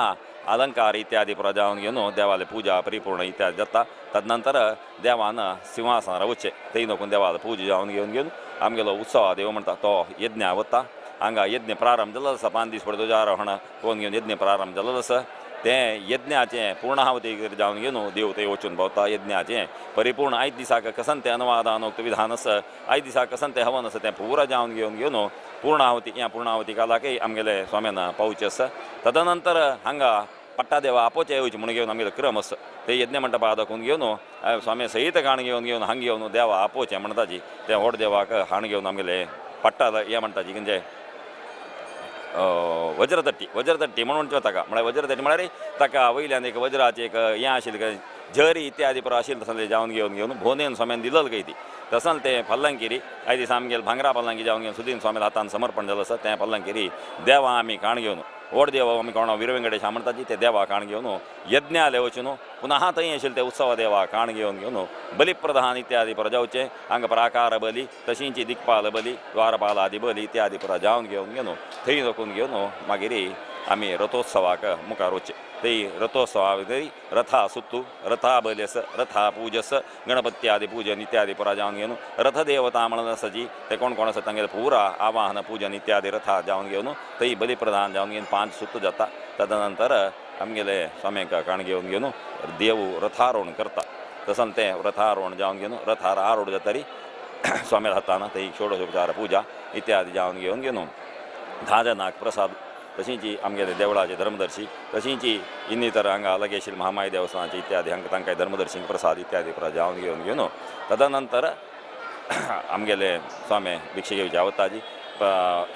अलंकार इत्यादी पुरा जावन घेवन देवाले पूजा परिपूर्ण इत्यादी जाता तदनंतर देवान सिंहासनार वचचें थंय नोकून देवाला पूजा जावन घेवन आमगेलो उत्सव देव म्हणटा तो यज्ञ वता हांगा यज्ञ प्रारंभ जाल्लो आसा 5 दीस पयलीं ध्वजारोहण करून घेवन यज्ञ प्रारंभ जाल्लो आसा तें यज्ञाचें पूर्णाहुती जावन घेवन देव थंय वचून पावता यज्ञाचें परिपूर्ण आयज दिसाक कसन तें अनुवादानोक्त विधान आसा आयज दिसाक कसन तें हवन आसा तें पुरा जावन घेवन पूर्णाहुती ह्या पूर्णाहुती कालाकय आमगेले स्वाम्यान पावचें आसा तदनंतर हांगा पट्टा देवा आपोवचें येवचें म्हणून घेवन आमगेलो क्रम आसा ते यज्ञ मंडपा दाखोवन घेवन स्वामी सहित हाण घेवन हांगा घेवन देवा आपोवचें म्हणटाची त्या व्हड देवाक हाण घेवन आमगेले पट्टा हें म्हणटाची म्हणजे वज्रतट्टी म्हणून ताका म्हळ्यार वज्रतट्टी म्हळ्यार ताका वयल्यान एक वज्राचें एक हें आशिल्लें झरी इत्यादी पुरो आशिल्लें तसलें जावन घेवन भोवनेन स्वाम्यान दिलेलो खंय ती तसलें तें पल्लंकिरी आयज दिसा आमगेले भांगरा पल्लंकी जावन घेवन सुदीन स्वामी हातान समर्पण जालें आसा तें पल्लंकिरी देवा आमी काण घेवन व्हड देव आमी कोणा वीर वेंकटेश म्हणटाची ते देवा काण घेवन यज्ञालय वचून पुनः थंय आशिल्ले ते उत्सव देवा काण घेवन बलिप्रधान इत्यादी पुरो जावचें हांगा प्राकार बली तशींची दिक्पाल बली द्वारपाल आदी बली इत्यादी पुरो जावन घेवन थंय दोखून घेवन मागीर आमी रथोत्सवाक मुखार वचचें थंय रथोत्सवा भितर रथा सुत्तू रथा बलयस रथा पूजस गणपती आदी पूजन इत्यादी पुरा जावन घेवन रथदेवता म्हणून आसा जी ते कोण आसा तांगेले पुरा आवाहन पूजन इत्यादी रथा जावन घेवन थंय बलिप्रधान जावन घेवन 5 सुत्त जाता तदनंतर आमगेले स्वाम्याक काण घेवन देव रथारोहण करता तसोच तें रथारोहण जावन घेवन रथार आरोड जातरी स्वाम्या हातान थंय षोडशोपचार पूजा इत्यादी जावन घेवन 10 जणांक प्रसाद तशींची आमगेले देवळाचे धर्मदर्शी तशींची इन्नितर हांगा अलग आशिल्ले महामाई देवस्थानाचे इत्यादी हांकां तांकां धर्मदर्शींक प्रसाद इत्यादी पुरा जावन घेवन तदनंतर आमगेले स्वामी भिक्षे घेवचे वता जी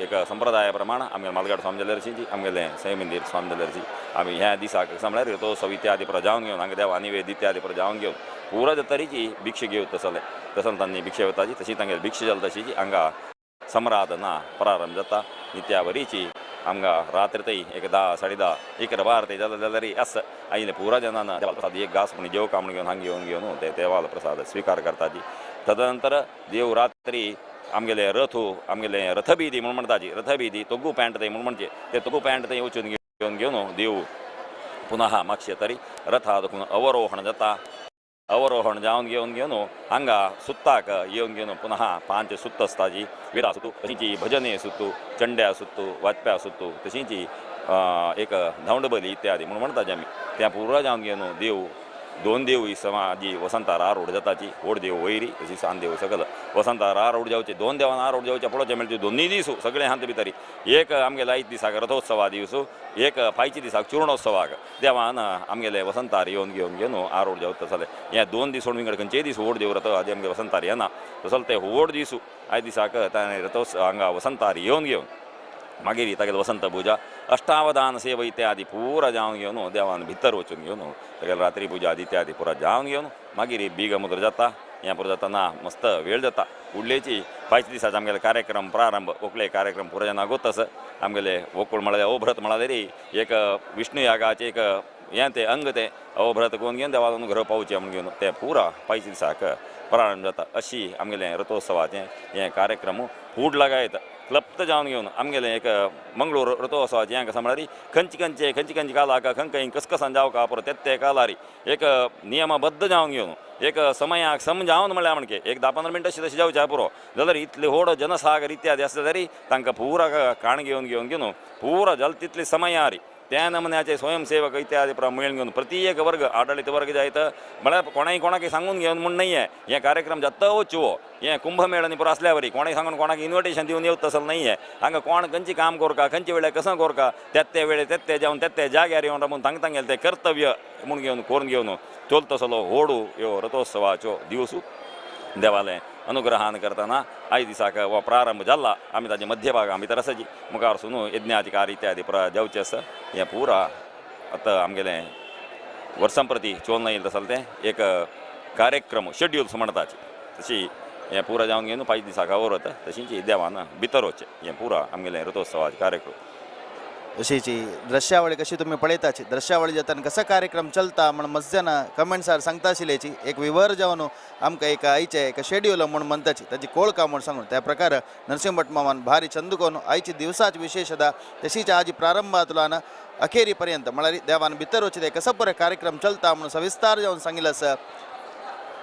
एक संप्रदाया प्रमाण आमगे मालगाड स्वामी जाल्यारची आमगेले सैमिंदीर स्वामी जाल्यारची आमी ह्या दिसाक म्हळ्यार रथोत्सव इत्यादी पुरा जावन घेवन हांगा देवा निवेद इत्यादी पुरा जावन घेवन पुरा तरेची भिक्षे घेवं तसलें तांणी भिक्षे वताची तशी तांगेली भिक्षे जाली तशी हांगा सम्रादना प्रारंभ जाता नित्यावरीची आमगा रात्रीतही एक 10-10:30 इकडे बारते जाल्यारी असं आईने पुरा जनांना देवाला प्रसाद एक घास म्हण जेव कामण घेऊन हांगी घेऊन ते देवाला प्रसाद स्वीकार करताची तदनंतर देव रात्री आमगेले आमगेले रथबीदी म्हणून म्हणताची रथबीदी तोगू पॅन्ट ते म्हणून म्हणजे ते तोगू पॅन्ट ते वचून घेऊन देव पुन्हा मागचे तरी रथात अवरोहण जाता अवरोहण जावन घेऊन हांगा सुत्ताक येऊन पुन्हा 5 सुत्त असताची विरा सुतू तशीची भजने सुतू चंड्या सुतू वाजप्या सुतू तशीची एक धावंडबली इत्यादी म्हणून म्हणता आमी त्या पुरा जावन घेऊन देव 2 देव ही समाजी वसंतार आरोड जाताची व्हड देव वैरी तशी सान देव सगळं वसंतार आरोड जावचे 2 देवान आरोड जावचे पडोवचे मेळचे दोन्ही दिसू सगळे हांत भितरी एक आमगेले 5 दिसाक रथोत्सवा दिवसू एक 5 दिसाक चुर्णोत्सवाक देवान आमगेले वसंतार घेऊन आरोड जावत तसले हे 2 दीस सोडून विंगड खंयचेय दीस व्हड देव रथ आदी आमगे वसंतार येना तसले ते व्हड दिसू 5 दिसाक ताणे रथोत्सव हांगा वसंतार घेवन मागीर तागेले वसंत पुजा अष्टावधान सेवा इत्यादी पुरा जावन घेवन देवान भितर वचून घेवन तागेले रात्री पुजा आदी इत्यादी पुरा जावन घेवन मागीर बीग मुद्र जाता हें पुरो जातना मस्त वेळ जाता उडलेची 5 दिसाचो आमगेले कार्यक्रम प्रारंभ व्हंकले कार्यक्रम पुरो जेन्ना गोतस आमगेले व्हंकूळ म्हळ्यार अवभ्रत म्हळ्यार एक विष्णू यागाचें एक हें तें अंग तें अवभ्रत करून घेवन देवान घरा पावचें म्हूण घेवन तें पुरा 5 दिसाक प्रारंभ जाता अशी आमगेलें रथोत्सवाचें हें कार्यक्रम फूड लागायत क्लप्त जावन घेवन आमगेलें एक मंगळूर रथोत्सवाचें हें कसां म्हळ्यार खंयची कालाक खंय कसकसान जावका पुरो ते कालारी एक नियमबद्ध जावन घेवन एक समयाक सम जावन म्हळ्यार म्हणके एक 10-15 मिनटां तशें जावचें पुरो जाल्यार इतले व्हड जनसागर इत्यादी आसता तरी तांकां पुरा काण घेवन पुरा जाल तितले समयारी त्या नमुन्याचे स्वयंसेवक इत्यादी मेळून घेवन प्रत्येक वर्ग आडळीत वर्ग जायत म्हळ्यार कोणाक सांगून घेवन म्हूण नाही हे कार्यक्रम जाता वचवो हे कुंभमेळांनी पुरो आसल्या वरी कोणाक सांगून कोणाक इन्विटेशन दिवन येवत तसं नाही हांगा कोण खंयची काम कोरका खंयचे वेळार कसं कोरका ते वेळे ते जावन ते जाग्यार येवन रावून तांगेलें तें कर्तव्य म्हूण घेवन करून घेवन चलत तसलो व्हडू ह्यो रथोत्सवाच्यो दिवस देवालें अनुग्रहान करतना 5 दिसाक हो प्रारंभ जाला आमी ताजे मध्यभागा भितर आसाची मुखार सुनू यज्ञाचे कार्य इत्यादी पुरा जावचें आसा हें पुरा आतां आमगेलें वर्सां प्रती चोवन येयलें तसलें तें एक कार्यक्रम शेड्यूल्स म्हणटाची तशी हें पुरा जावन घेवन 5 दिसाक आवरत तशींच देवान भितर वचचें हें पुरा आमगेलें रथोत्सवाचें कार्यक्रम अशीची दृश्यावळी कशी तुम्ही पळयताची दृश्यावळी जाताना कसा कार्यक्रम चलता म्हण मस्त जाणा कमेंट्सार सांगता आशिल्ल्याची एक विवर जावन आमकां एक आयचे एक शेड्यूल म्हूण म्हणटाची ताची कोळका म्हूण सांगून त्या प्रकार नरसिंह भट मामान भारी चंद कोन आयची दिवसाची विशेषता तशीच आजी प्रारंभातल्यान अखेरी पर्यंत म्हळ्यार देवान भितर वचचे कसो पळय कार्यक्रम चलता म्हणून सविस्तार जावन सांगिल्लें आसा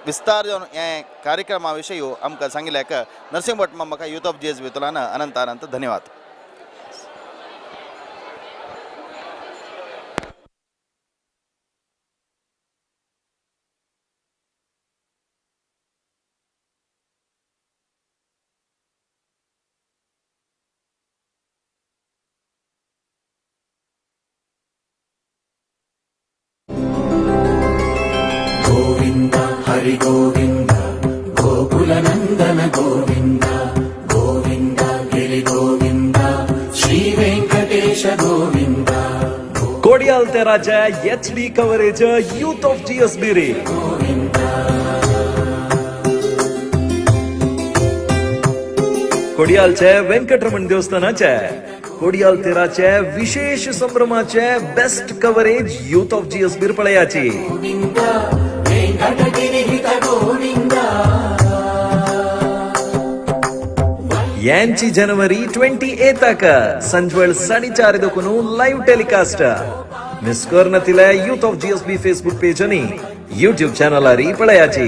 विस्तार जावन हे कार्यक्रमा विशयी आमकां सांगिल्ल्याक नरसिंह भट मामाका यूथ ऑफ GSB वेतुलान अनंत अनंत धन्यवाद. गोविन्द हरि गोविन्द गोकुलनन्दन गोविन्द गोविन्द गिरि गोविन्द श्रीवेङ्कटेश गोविन्द कोडियाल तेराच्या HD coverage youth of GSB रे कोडियालचे व्यंकटरमण देवस्थानाचे कोडियाल तेराचे विशेष संभ्रमाचे best coverage youth of GSB पळयाची गोविन्द वेङ्कटगिरिहित गोविन्द यांची जनवरी 28 संजवळ 4:30 लाईव्ह टेलिकास्ट मिस करनतिले youth of GSB Facebook page आणि यूट्यूब चॅनलारी पळयाची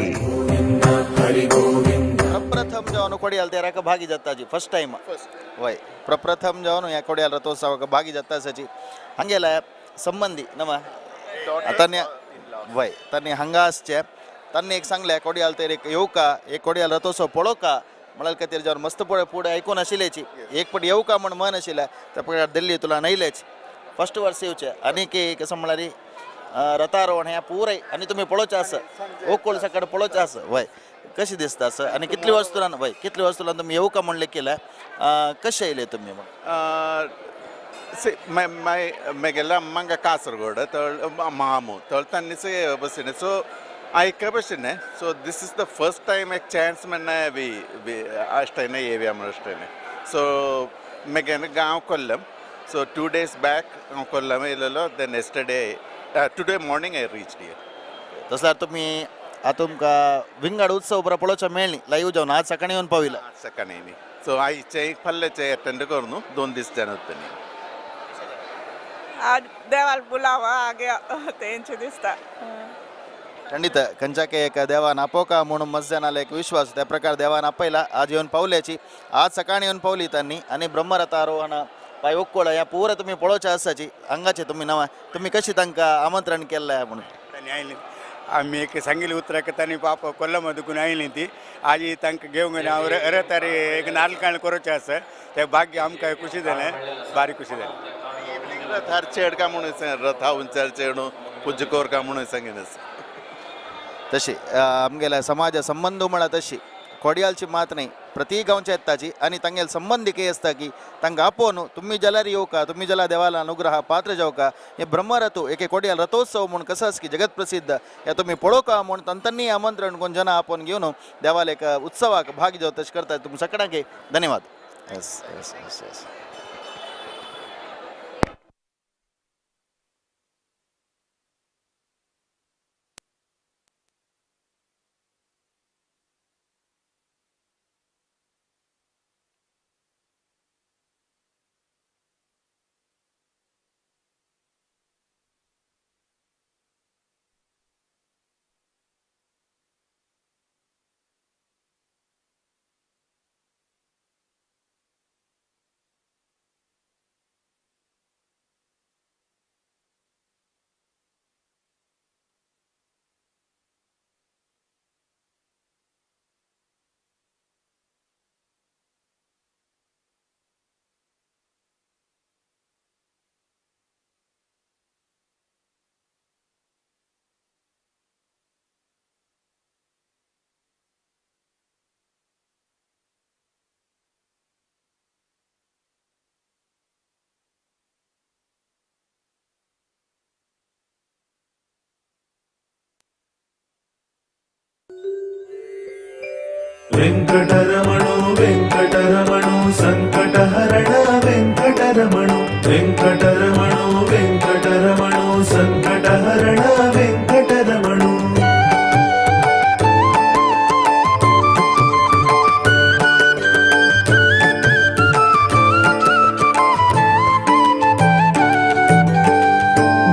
हरि गोविन्द प्रप्रथम जावन कोडियाल तेराक भागी जाताची फर्स्ट टाइम वय प्रप्रथम जावन ह्या कोडियाल रथोत्सवाक भागी जाता आसाची हांगेला संबंधी नवा तान्ने वय तान्ने हांगा आसचे तान्ने एक सांगले कोडियाल तेरेक येवका एक कोडियाल रथोत्सव पळोवका म्हळ्यार खातीर जावन मस्त पळय फुडें आयकून आशिल्ल्याची एक पट येवका म्हण मन आशिल्लें त्या प्रकार दिल्ली तुला नयलेच फर्स्ट वर्स येवचें आनीक कसं म्हळ्यार रथारोहण हें पुराय आनी तुमी पळोवचें आसा ओकोळ सकाळ पळोवचें आसा वय कशी दिसता आसा आनी कितले वर्सां वय कितले वर्सां तुमी येवका म्हणलें केलें कशें येयले तुमी मेगेला अम्मांगा कासरगोड तळ मामू तळ तन्नी बसीने सो आयका बसीने सो this is the first time एक चान्स म्हणना अष्टने येव्या म्हणून अष्टने सो मेगेन गांव कोल्लम सो 2 days बॅक हांव कोल्लम येयलेलो then yesterday today morning I reach here तसल्यार तुमी आता तुमकां विंगड उत्सव बरो पळोवचो मेळ्ळी लाईव्ह जावन आज सकाळी येवन पाविला सकाळी न्ही सो आयचे फाल्लेचे अटेंड करून 2 दीस जावन आज देवाल बुलावा आ गया तेंचे दिसता खंडित खंयच्याके एक देवान आपोवका म्हणून मस्त जाणाले एक विश्वास त्या प्रकार देवान आपयला आज येवन पावल्याची आज सकाळी येवन पावली त्यांनी आणि ब्रह्मरथ आरोहण पाय ओक्कोळ ह्या पुरा तुम्ही पळोवच्या आसाची हांगाचे तुम्ही नवा तुम्ही कशी तांकां आमंत्रण केल्लें म्हणून तांणी आयली आमी एक सांगिल्ली उतरां तांणी पाप कोल्लम दुखून आयली ती आज तांकां घेवन हांव अरे एक नाल्काण करचें आसा तें भाग्य आमकां खुशी जालें बारी खुशी जाली रथार चेड का म्हणून रथा उंचार चेडू पूज्य कोर का म्हणून सांगिन तशी आमगेल्या समाज संबंध म्हणा तशी कोडियालची मात नाही प्रति गांवच्या येताची आणि तांगेल संबंध एक असता की तांकां आपोवन तुम्ही जाल्यार येवका तुम्ही जाल्यार देवाला अनुग्रह पात्र जावका हे ब्रह्मरथू एक कोडियाल रथोत्सव म्हणून कसं की जगत प्रसिद्ध हे तुम्ही पळोवका म्हणून तांच्यांनी आमंत्रण कोण जना आपोवन घेवन देवाला एक उत्सवाक भाग जाव तशें करता तुम सगळ्यांक धन्यवाद येस येस येस येस वेंकटरमणो वेंकटरमणो संकटहरण वेंकटरमणो वेंकटरमणो वेंकटरमणो संकटहरण वेंकटरमणो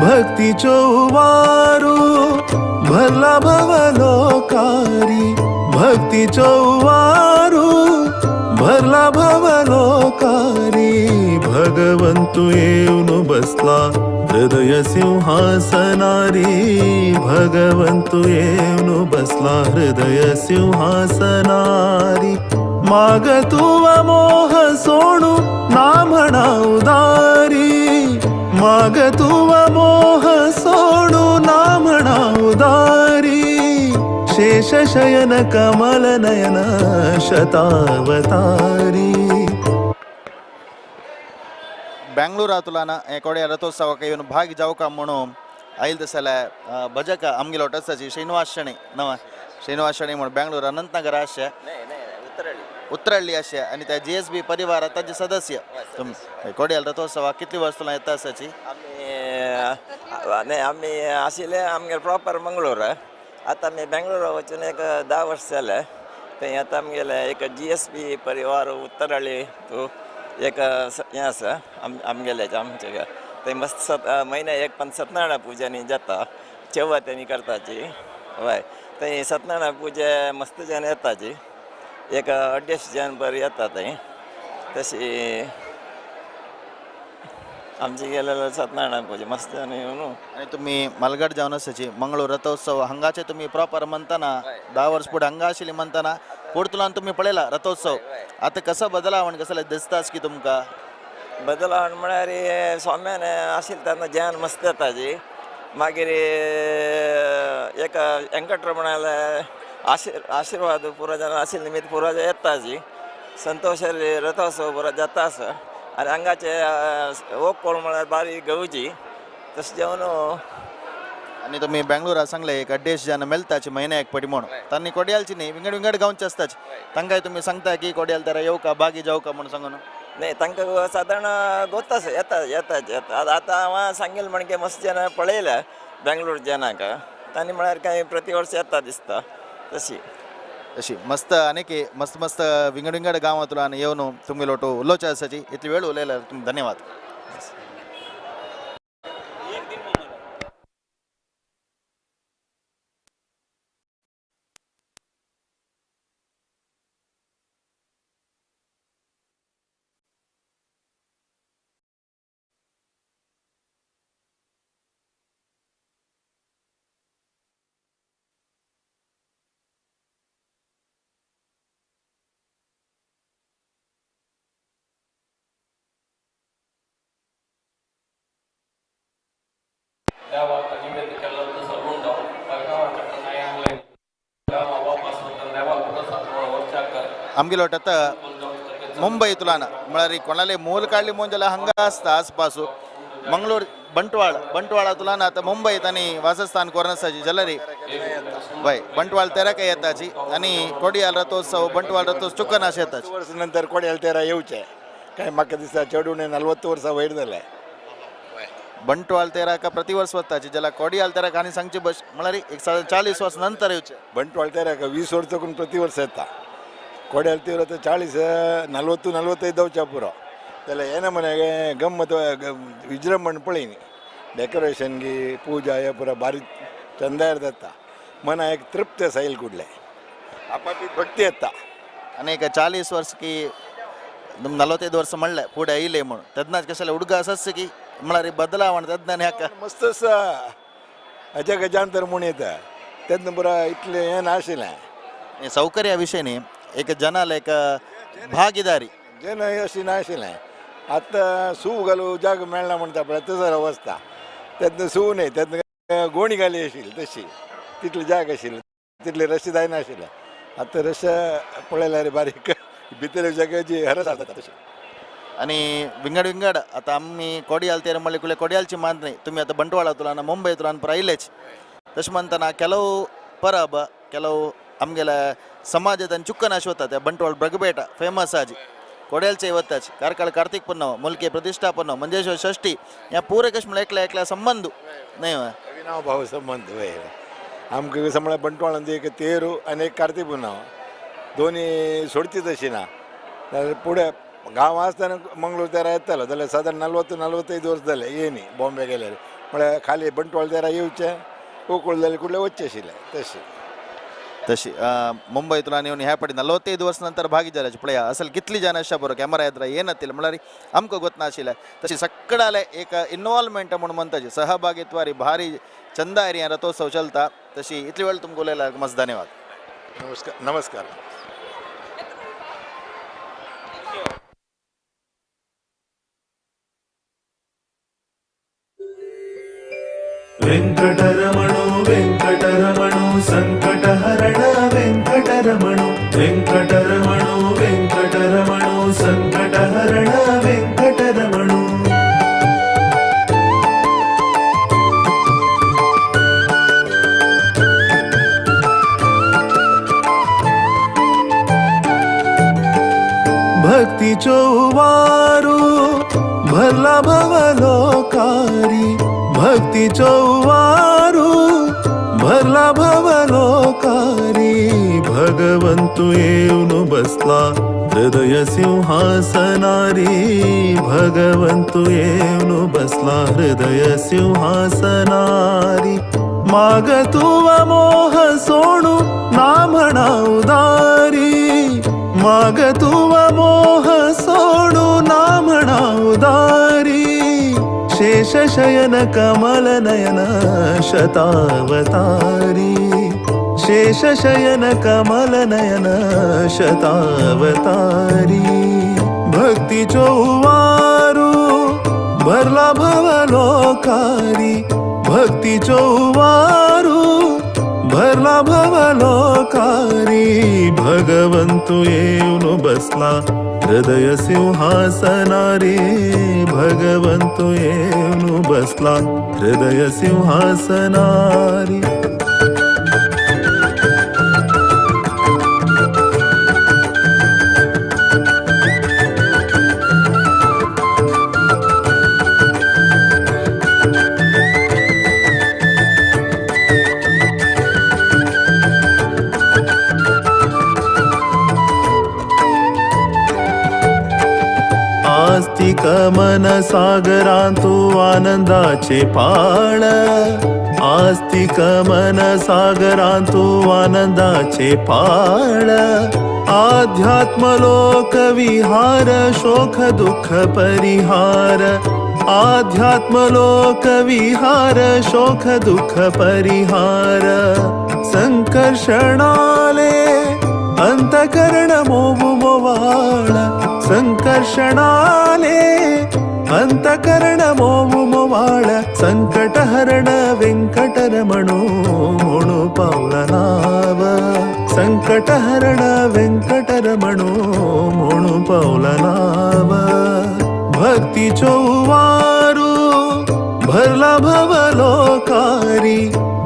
भक्तीचो उवारू भरला भवलोकारी भक्तीचो उवारू भरला भवलोकारी भगवंतु येऊन बसला हृदय सिंहासनारी भगवंतु येऊन बसला हृदय सिंहासनारी माग तुवा मोह सोडू ना म्हणा उदारी माग तुवा मोह सोडू ना म्हणा उदारी शेषशयन कमल नयन शतावतारी बेंगळूरांतल्यान कोड्या रथोत्सवाक येवन भाग जावका म्हणून आयल तसल्या भजक आमगेलो टसाची श्रीनिवास शणे नवा श्रीनिवास शणे म्हणून बेंगळूर अनंतनगर अशे उत्तरहಳ್ಳಿ अशे आणि त्या GSB परिवार ताचे सदस्य तुम्ही कोड्याल रथोत्सवाक कितली वर्सां येता आसाची आम्ही आशिल्ले आमगे प्रॉपर मंगळूर आता आम्ही बेंगळूर वचून एक 10 वर्स जाले थंय आतां आमगेले एक GSB परिवार उत्तरहಳ್ಳಿ तूं एक हें आसा आमगेले आमचे थंय मस्त म्हयन्या एक पण सत्यनारायण पुजा न्ही जाता चेवा तेणी करताची हय थंय सत्यनारायण पुजे मस्त जन येताची एक 150 जन बरी येता थंय तशी आमची गेलेलो सत्यनारायण पुजा मस्त जन येवन आणि तुम्ही मालगड जावन आसाची मंगळूर रथोत्सव हांगाचे तुम्ही प्रॉपर म्हणताना 10 वर्स पुढे हांगा आशिल्ली म्हणताना पोर्तुलान तुम्ही पळयला रथोत्सव आता कसो बदलावण कसले दिसताच की तुमकां बदलावण म्हळ्यार स्वाम्यान आशिल्ले तेन्ना जन मस्त येताची मागीर एक वेंकटरमणाले आशीर्वाद पुरो जन आशिल्ले निमित्त पुरो येताची संतोष रथोत्सव बरो जाता आसा आनी हांगाचे ओक कोण म्हळ्यार बारी गवजी तशें जेवन आणि तुम्ही बँगलोरा सांगले एक 150 जण मेलताची महिना एक पटी म्हणून त्यांनी कोड्यालची नाही विंगड विंगड गावची असताच तांकाय तुम्ही सांगता की कोड्याल त्याला येऊ का बागी जाऊ का म्हणून सांगून नाही तांकां साधारण गोतास येतात आता हांव सांगेल म्हणजे मस्त जन पळयल्या बेंगलोर जनाक तांणी म्हळ्यार कांय प्रति वर्स येता दिसता तशी अशी मस्त अनेक मस्त मस्त विंगड विंगड गावांतलो आणि येवन तुमगे लोटो उलोवचे आसाची इतली वेळ उलयल्यार तुमकां धन्यवाद. देवाक निवेद केल्यानंतर सर्वून जाऊन परगावाकडे नाही आणलंय गावा वापस होतं देवाक प्रसाद वर्षाक आमगे लोटत मुंबईतुलान म्हळ्यार कोणाले मोल काडली म्हणजे जाल्यार हांगा आसता आसपासू मंगळूर बंटवाळातुलान आता मुंबईत आणि वासस्थान कोरनसाची जलरी वय बंटवाळ तेरा काय येताची आणि कोडियाल रथोत्सव बंटवाळ रथोत्सव चुकन अशें येताची वर्स नंतर कोड्याल तेरा येवचे काय म्हाका दिसता चड उणें 40 वर्सां वयर जालें बंटवाळ तेरा का प्रतिवर्ष वताची जाल्यार कोडियाल तेरा आनी सांगची बस म्हळ्यार एक 40 वर्स नंतर येवचे बंटवाळ तेरा 20 वर्सां करून प्रति वर्स येता कोड्याल तेरा तर 40 40-45 जावच्या पुरो जाल्यार येना म्हणे गम्मत विजृंभण पळय डेकोरेशन गी पूजा हे पुरो बारीक चंदायर जाता मना एक तृप्त साईल कुडले आपापली भक्ती येता आणि एक 40 वर्स की 45 वर्स म्हणले फुडें येयले म्हणून तेदनाच कशें उडगा आसाच की म्हळ्यार बदलावण तेदना ह्याका मस्त आसा हाच्या गजांतर म्हूण येता तेदना पुरो इतलें हें नाशिल्लें सौकर्या विशयी न्ही एक जनाला एक भागीदारी जेन अशी नाशिल्लें आतां सूव घालूं जाग मेळना म्हणटा पळय तसो अवस्था तेदना सूव न्ही तेदना गोणी घाली आशिल्ली तशी तितली जाग आशिल्ली तितली रशी जायना आशिल्लें आतां रश पळयल्यार बारीक भितर जगाची हरस जाता तशी आणि विंगड विंगड आता आम्ही कोडियाल तेर म्हणले कुले कोडियालची मांद नाही तुम्ही आता बंटवाळातुलान मुंबईतुलान पळयलेच तशें म्हणटना ಕೆಲವು परब ಕೆಲವು आमगेल्या समाजात चुक्कन अशें वता त्या बंटवाळ ब्रगबेटा फेमस आजी कोड्यालचे वताच कारकाळ कार्तिक पुन्नव मुलके प्रतिष्ठा पुन्नव मंजेश्वर षष्ठी ह्या पुरे कशें म्हणल्यार एकल्या एकल्या संबंध नाही अविनाव भाव संबंध वय आमकां समळ्या बंटवाळान एक तेरू आनी एक कार्तिक पुन्नव दोनी सोडची तशी ना जाल्यार फुडें गांव आसतना मंगळूर तेरा येतालो जाल्यार सादारण 40-45 वर्स जाले येयनी बॉम्बे गेल्यार म्हळ्यार खाली बंटवाळ तेरा येवचें कोकूळ जाले कुठले वच्चे आशिल्ले तशी मुंबईतुलान येवन ह्या पटी 45 वर्स नंतर भागी जाल्याचे पळया असल कितली जन अशा बरो कॅमेरा येत येनातील म्हळ्यार आमकां गोतनाशिल्लें तशी सक्कडाले एक इन्वॉल्वमेंट म्हणून म्हणटाची सहभागित्वारी भारी चंदायरी रथोत्सव चलता तशी इतली वेळ तुमकां उलयल्यार मस्त धन्यवाद. नमस्कार. वेंकटरमणो वेंकटरमणो संकटहरण वेंकटरमणो वेंकटरमणो वेंकटरमणो संकटहरण वेंकटरमणो भक्तीचो उवारू भरला भवलोकारी भक्तीचो उवारू भरला भवलोकारी भगवंतु येऊन बसला हृदय सिंहासनारी भगवंतु येऊन बसला हृदय सिंहासनारी माग तुवा मोह सोडू ना म्हणा उदारी माग तुवा मोह सोडू ना म्हणा उदारी शेषशयन कमल नयन शतावतारी शेषशयन कमल नयन शतावतारी भक्तीचो उवारू भरला भवलोकारी भक्तीचो उवारू भरला भवलोकारी भगवंतु येऊन बसला हृदय सिंहासनारी भगवंतु येऊन बसला हृदय सिंहासनारी आस्तिक मन सागरांतू आनंदाचे पाळ आस्तिक मन सागरांतू आनंदाचे पाळ आध्यात्म लोक विहार शोक दुःख परिहार आध्यात्म लोक विहार शोक दुःख परिहार संकर्षणाले अंतकरण मोहु मोवाळ संकर्षणाले अंतकरण मोहु मोवाळ संकटहरण वेंकटरमणो म्हणू पावला नाव संकटहरण वेंकटरमणो म्हणू पावला नाव भक्ती चौवारू भरला भवलोकारी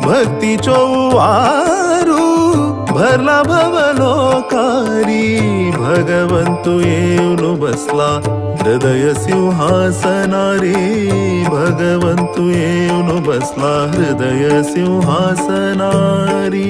भक्ती चौवारू भरला भवलोकारी भगवंतु येऊन बसला हृदय सिंहासनारी भगवंतु येऊन बसला हृदय सिंहासनारी